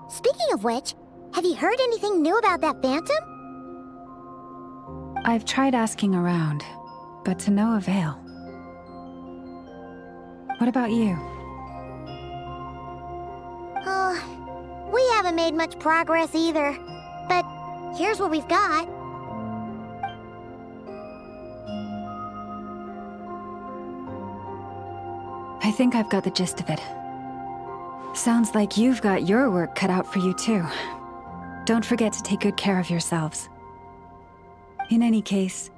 Speaker 4: Speaking of which, have you heard anything new about that phantom?
Speaker 17: I've tried asking around, but to no avail. What about you?
Speaker 4: We haven't made much progress either. But Here's what we've got.
Speaker 17: I think I've got the gist of it. Sounds like you've got your work cut out for you too. Don't forget to take good care of yourselves. In any case,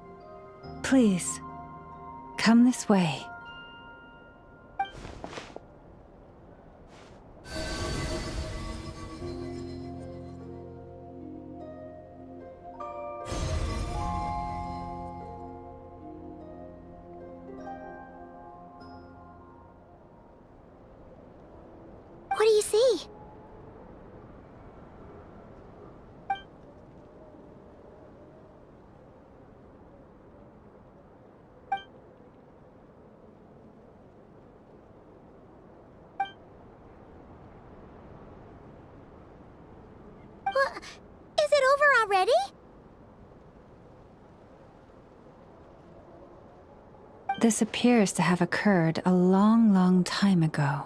Speaker 17: please, come this way.
Speaker 4: What do you see? What? Is it over already?
Speaker 17: This appears to have occurred a long, long time ago.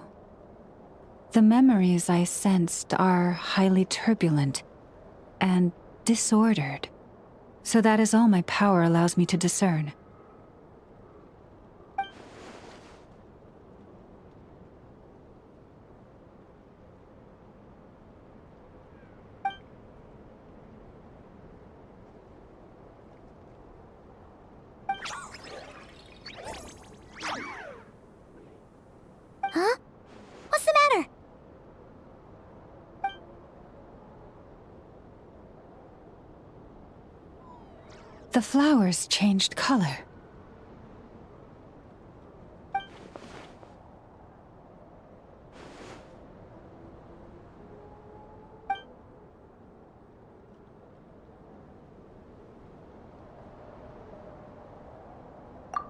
Speaker 17: The memories I sensed are highly turbulent and disordered, so that is all my power allows me to discern.
Speaker 4: Huh? What's the matter?
Speaker 17: The flowers changed color.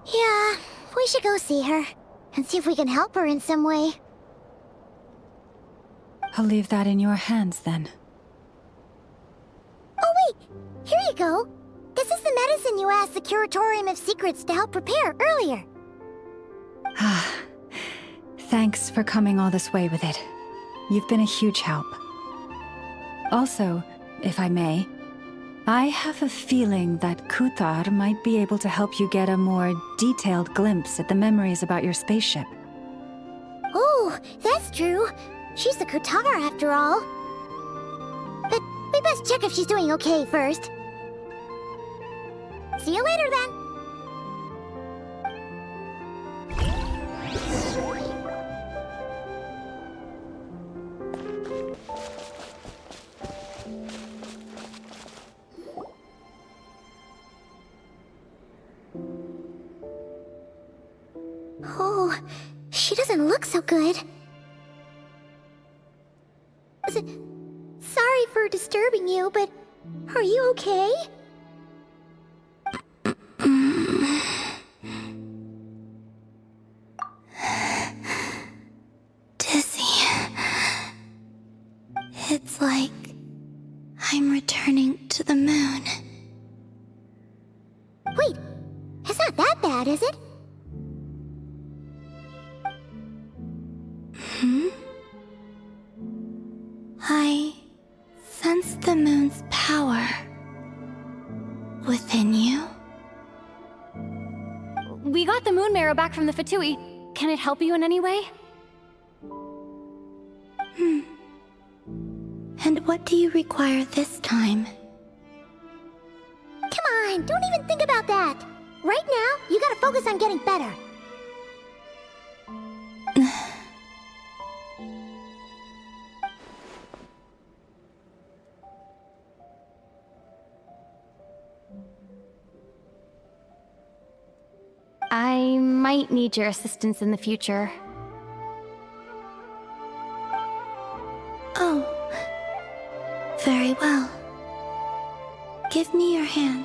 Speaker 4: Yeah, we should go see her and see if we can help her in some way.
Speaker 17: I'll leave that in your hands then.
Speaker 4: Oh wait, here you go. This is the medicine you asked the Curatorium of Secrets to help prepare earlier.
Speaker 17: Ah, thanks for coming all this way with it. You've been a huge help. Also, if I may, I have a feeling that Kuthar might be able to help you get a more detailed glimpse at the memories about your spaceship.
Speaker 4: Oh, that's true. She's the Kutar after all. But we best check if she's doing okay first. See you later then. Oh, she doesn't look so good. Sorry for disturbing you, but are you okay?
Speaker 18: Dizzy. It's like I'm returning to the moon.
Speaker 4: Wait, it's not that bad, is it?
Speaker 18: I sense the moon's power within you.
Speaker 16: We got the moon marrow back from the Fatui. Can it help you in any way?
Speaker 18: And what do you require this time?
Speaker 4: Come on, don't even think about that. Right now, you gotta focus on getting better.
Speaker 16: I might need your assistance in the future.
Speaker 18: Oh, very well. Give me your hand.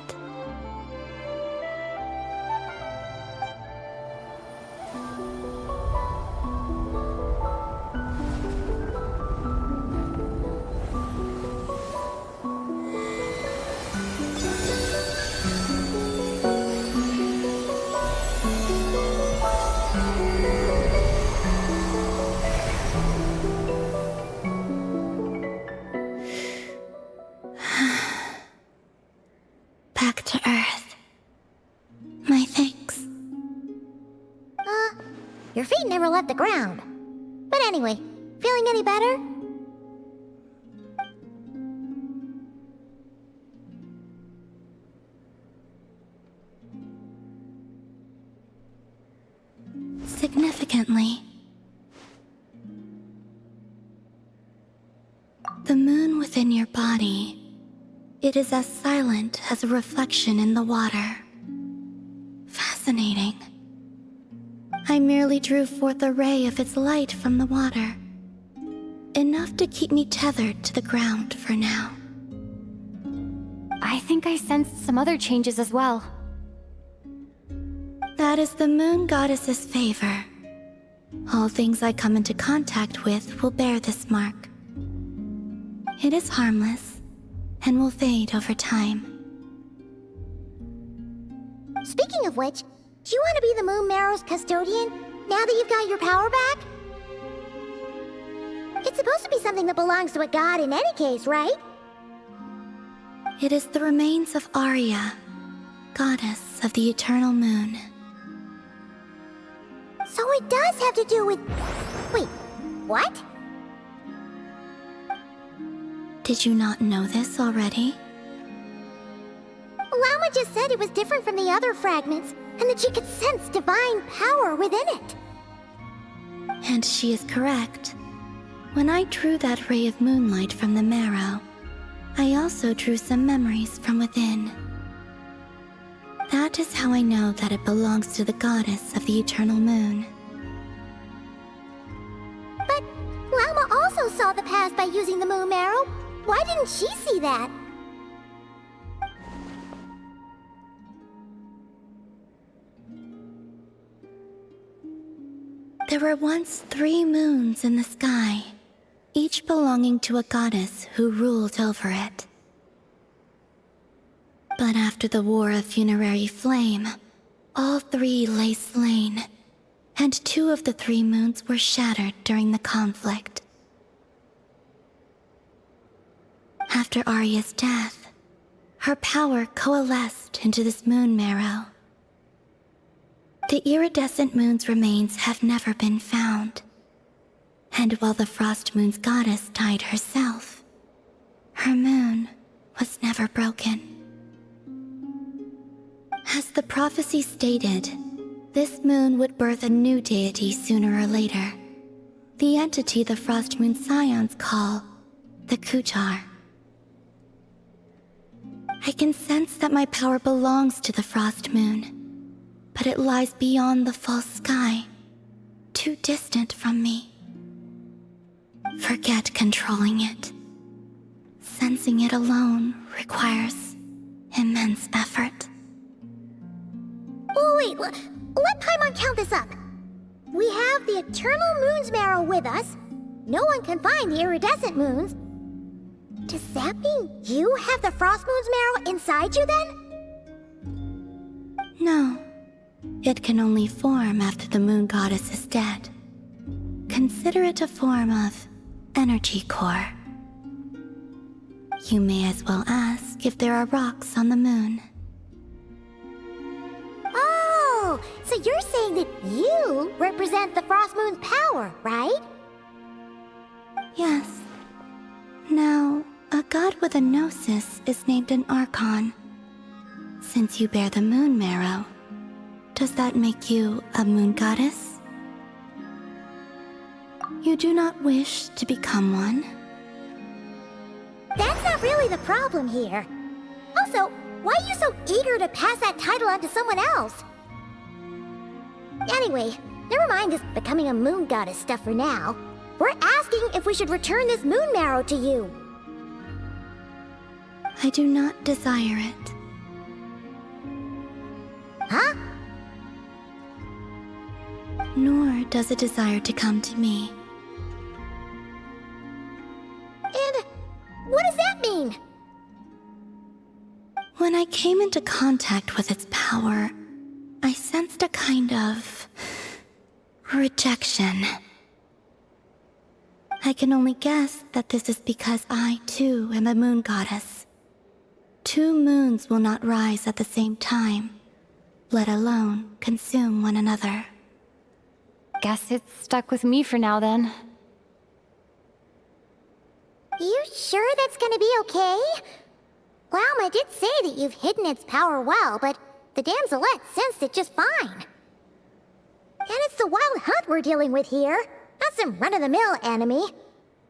Speaker 4: Your feet never left the ground. But anyway, feeling any better?
Speaker 18: Significantly, the moon within your body, it is as silent as a reflection in the water. Fascinating. I merely drew forth a ray of its light from the water, enough to keep me tethered to the ground for now.
Speaker 16: I think I sensed some other changes as well.
Speaker 18: That is the moon goddess's favor. All things I come into contact with will bear this mark. It is harmless, and will fade over time.
Speaker 4: Speaking of which, do you want to be the Moon Marrow's custodian, now that you've got your power back? It's supposed to be something that belongs to a god in any case, right?
Speaker 18: It is the remains of Arya, goddess of the eternal moon.
Speaker 4: So it does have to do with... Wait, what?
Speaker 18: Did you not know this already?
Speaker 4: Lama just said it was different from the other fragments, and that she could sense divine power within it.
Speaker 18: And she is correct. When I drew that ray of moonlight from the marrow, I also drew some memories from within. That is how I know that it belongs to the goddess of the eternal moon.
Speaker 4: But Lama also saw the past by using the moon marrow. Why didn't she see that?
Speaker 18: There were once 3 moons in the sky, each belonging to a goddess who ruled over it. But after the War of Funerary Flame, all 3 lay slain, and 2 of the 3 moons were shattered during the conflict. After Arya's death, her power coalesced into this moon marrow. The iridescent moon's remains have never been found, and while the Frost Moon's goddess died herself, her moon was never broken. As the prophecy stated, this moon would birth a new deity sooner or later, the entity the Frost Moon Scions call the Kutar. I can sense that my power belongs to the Frost Moon, but it lies beyond the false sky, too distant from me. Forget controlling it. Sensing it alone requires immense effort.
Speaker 4: Oh, wait, let Paimon count this up. We have the Eternal Moon's marrow with us. No one can find the iridescent moons. Does that mean you have the Frost Moon's marrow inside you then?
Speaker 18: No. It can only form after the moon goddess is dead. Consider it a form of energy core. You may as well ask if there are rocks on the moon.
Speaker 4: Oh, so you're saying that you represent the Frost Moon's power, right?
Speaker 18: Yes. Now, a god with a gnosis is named an Archon. Since you bear the moon marrow, does that make you a moon goddess? You do not wish to become one?
Speaker 4: That's not really the problem here. Also, why are you so eager to pass that title on to someone else? Anyway, never mind this becoming a moon goddess stuff for now. We're asking if we should return this moon marrow to you.
Speaker 18: I do not desire it.
Speaker 4: Huh?
Speaker 18: Nor does it desire to come to me.
Speaker 4: And what does that mean?
Speaker 18: When I came into contact with its power, I sensed a kind of rejection. I can only guess that this is because I, too, am a moon goddess. 2 moons will not rise at the same time, let alone consume one another.
Speaker 19: Guess it's stuck with me for now then.
Speaker 4: You sure that's gonna be okay? Lauma did say that you've hidden its power well, but the damselette sensed it just fine. And it's the wild hunt we're dealing with here, not some run-of-the-mill enemy.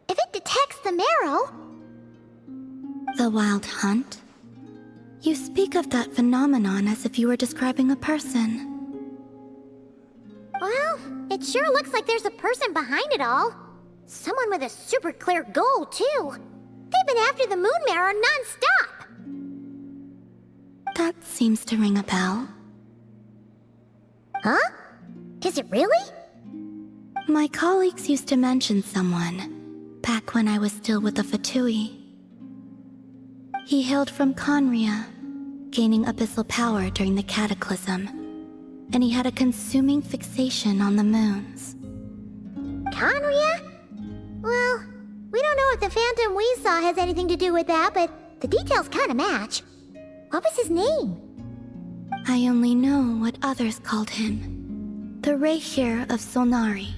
Speaker 4: If it detects the marrow...
Speaker 18: The wild hunt? You speak of that phenomenon as if you were describing a person.
Speaker 4: Well, it sure looks like there's a person behind it all. Someone with a super clear goal, too. They've been after the moon marrow non-stop.
Speaker 18: That seems to ring a bell.
Speaker 4: Huh? Is it really?
Speaker 18: My colleagues used to mention someone, back when I was still with the Fatui. He hailed from Conria, gaining abyssal power during the Cataclysm, and he had a consuming fixation on the moons.
Speaker 4: Conria? Well, we don't know if the phantom we saw has anything to do with that, but the details kinda match. What was his name?
Speaker 18: I only know what others called him. The Rehir of Solnari.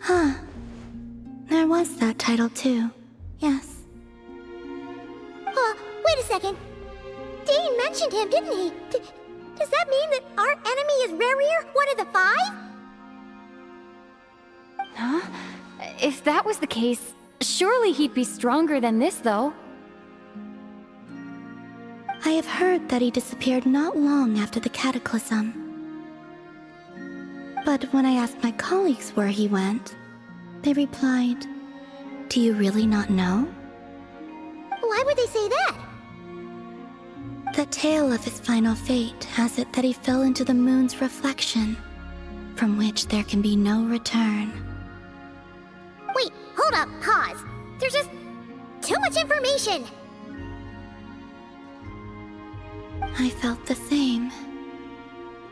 Speaker 18: Huh. There was that title too. Yes.
Speaker 4: Wait a second. Dane mentioned him, didn't he? Does that mean that our enemy is Rerir, one of the 5?
Speaker 19: Huh? If that was the case, surely he'd be stronger than this, though.
Speaker 18: I have heard that he disappeared not long after the Cataclysm. But when I asked my colleagues where he went, they replied, "Do you really not know?"
Speaker 4: Why would they say that?
Speaker 18: The tale of his final fate has it that he fell into the moon's reflection, from which there can be no return.
Speaker 4: Wait, hold up, pause. There's just too much information.
Speaker 18: I felt the same.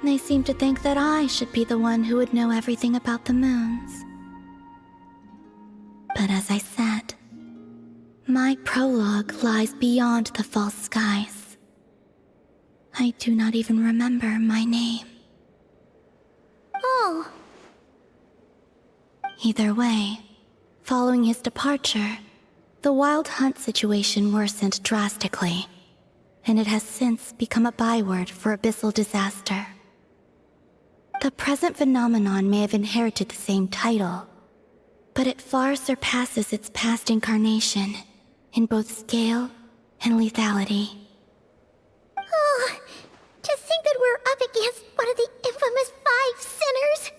Speaker 18: They seemed to think that I should be the one who would know everything about the moons. But as I said, my prologue lies beyond the false skies. I do not even remember my name.
Speaker 4: Oh.
Speaker 18: Either way, following his departure, the wild hunt situation worsened drastically, and it has since become a byword for abyssal disaster. The present phenomenon may have inherited the same title, but it far surpasses its past incarnation in both scale and lethality.
Speaker 4: Oh, to think that we're up against one of the infamous 5 sinners.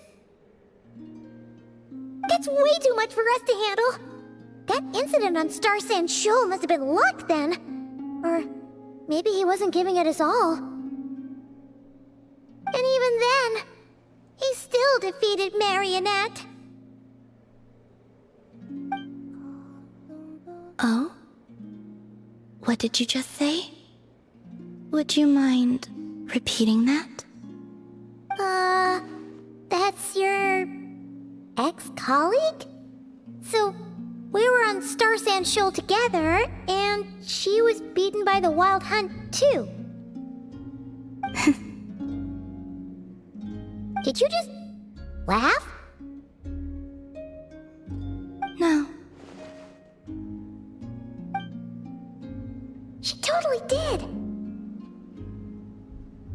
Speaker 4: That's way too much for us to handle. That incident on Star Sand Shoal must have been luck then. Or maybe he wasn't giving it his all. And even then, he still defeated Marionette.
Speaker 18: Oh? What did you just say? Would you mind repeating that?
Speaker 4: That's your ex-colleague? So, we were on Star Sand Shoal together, and she was beaten by the Wild Hunt, too. Did you just laugh?
Speaker 18: No.
Speaker 4: She totally did.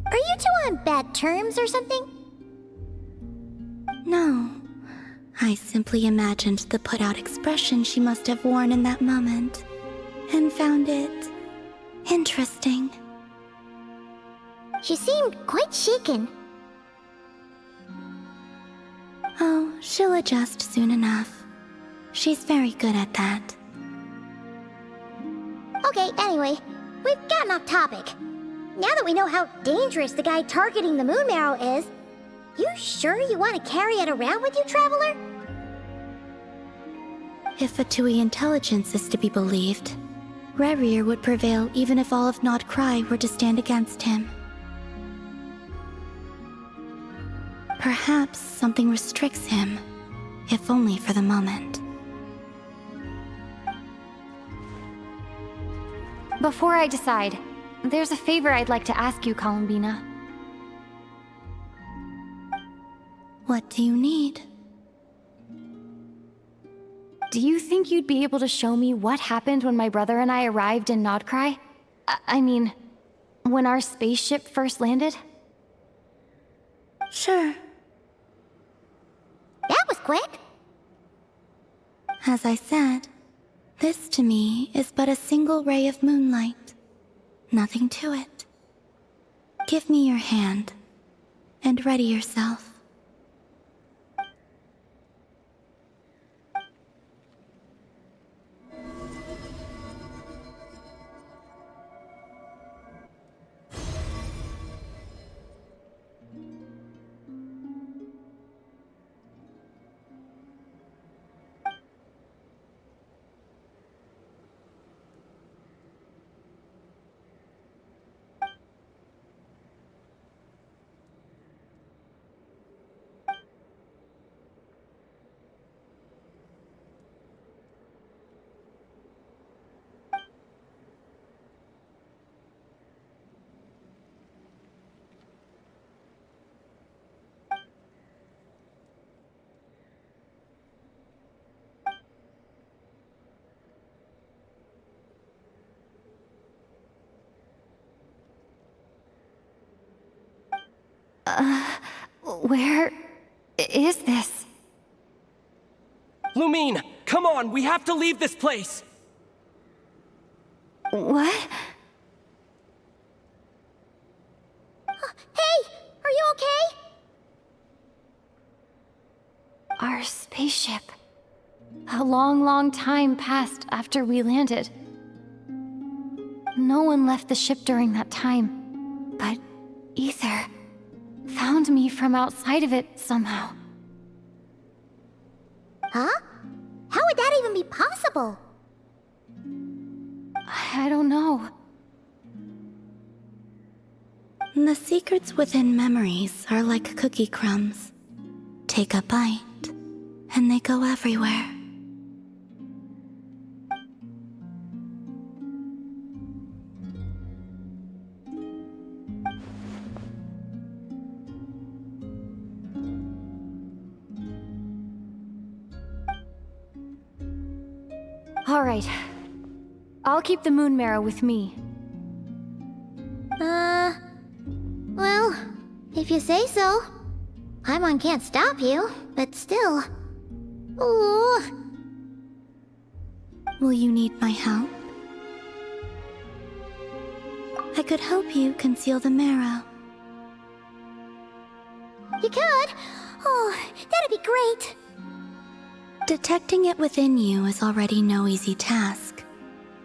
Speaker 4: Are you two on bad terms or something?
Speaker 18: No. I simply imagined the put-out expression she must have worn in that moment, and found it interesting.
Speaker 4: She seemed quite shaken.
Speaker 18: Oh, she'll adjust soon enough. She's very good at that.
Speaker 4: Okay, anyway, we've gotten off topic. Now that we know how dangerous the guy targeting the moon marrow is, you sure you want to carry it around with you, Traveler?
Speaker 18: If Fatui intelligence is to be believed, Rerir would prevail even if all of Nod-Krai were to stand against him. Perhaps something restricts him, if only for the moment.
Speaker 19: Before I decide, there's a favor I'd like to ask you, Columbina.
Speaker 18: What do you need?
Speaker 19: Do you think you'd be able to show me what happened when my brother and I arrived in Nod-Krai? I mean, when our spaceship first landed?
Speaker 18: Sure.
Speaker 4: That was quick.
Speaker 18: As I said, this to me is but a single ray of moonlight. Nothing to it. Give me your hand, and ready yourself.
Speaker 19: Where is this?
Speaker 20: Lumine, come on, we have to leave this place!
Speaker 19: What?
Speaker 4: Hey! Are you okay?
Speaker 19: Our spaceship. A long, long time passed after we landed. No one left the ship during that time, but Ether found me from outside of it somehow.
Speaker 4: Huh? How would that even be possible?
Speaker 19: I don't know.
Speaker 18: The secrets within memories are like cookie crumbs. Take a bite, and they go everywhere.
Speaker 19: All right. I'll keep the moon marrow with me.
Speaker 4: Well, if you say so. Paimon can't stop you, but still. Ooh.
Speaker 18: Will you need my help? I could help you conceal the marrow.
Speaker 4: You could? Oh, that'd be great.
Speaker 18: Detecting it within you is already no easy task,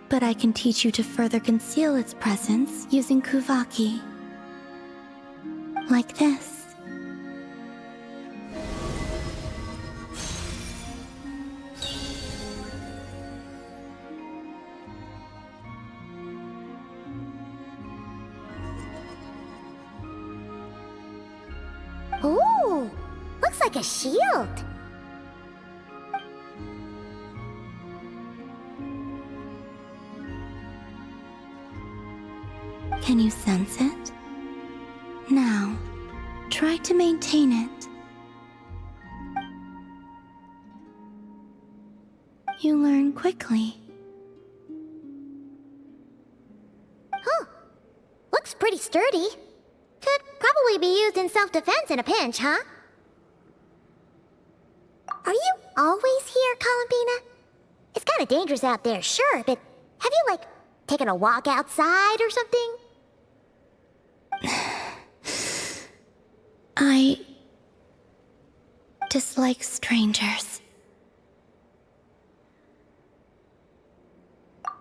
Speaker 18: but I can teach you to further conceal its presence using Kuvaki. Like this.
Speaker 4: Ooh, looks like a shield.
Speaker 18: Can you sense it? Now, try to maintain it. You learn quickly.
Speaker 4: Huh. Looks pretty sturdy. Could probably be used in self-defense in a pinch, huh? Are you always here, Columbina? It's kind of dangerous out there, sure, but have you, like, taken a walk outside or something?
Speaker 18: I dislike strangers.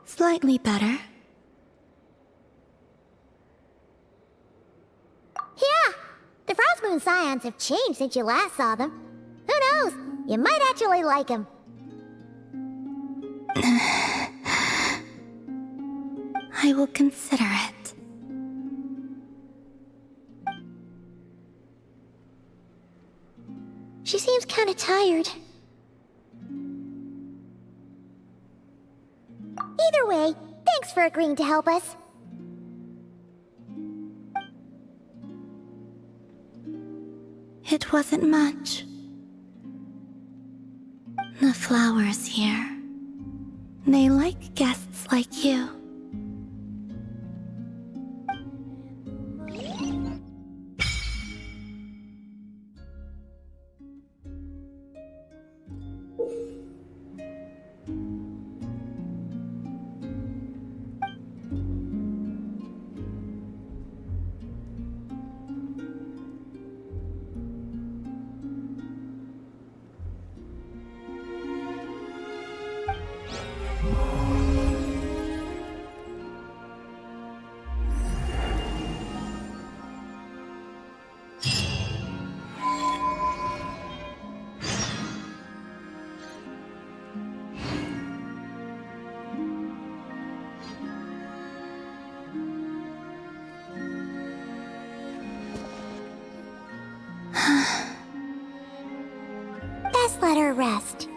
Speaker 18: Slightly better.
Speaker 4: Yeah, the Frostmoon Scions have changed since you last saw them. Who knows? You might actually like them.
Speaker 18: I will consider it.
Speaker 4: She seems kind of tired. Either way, thanks for agreeing to help us.
Speaker 18: It It wasn't much. The flowers here. They like guests like you.
Speaker 4: Best let her rest.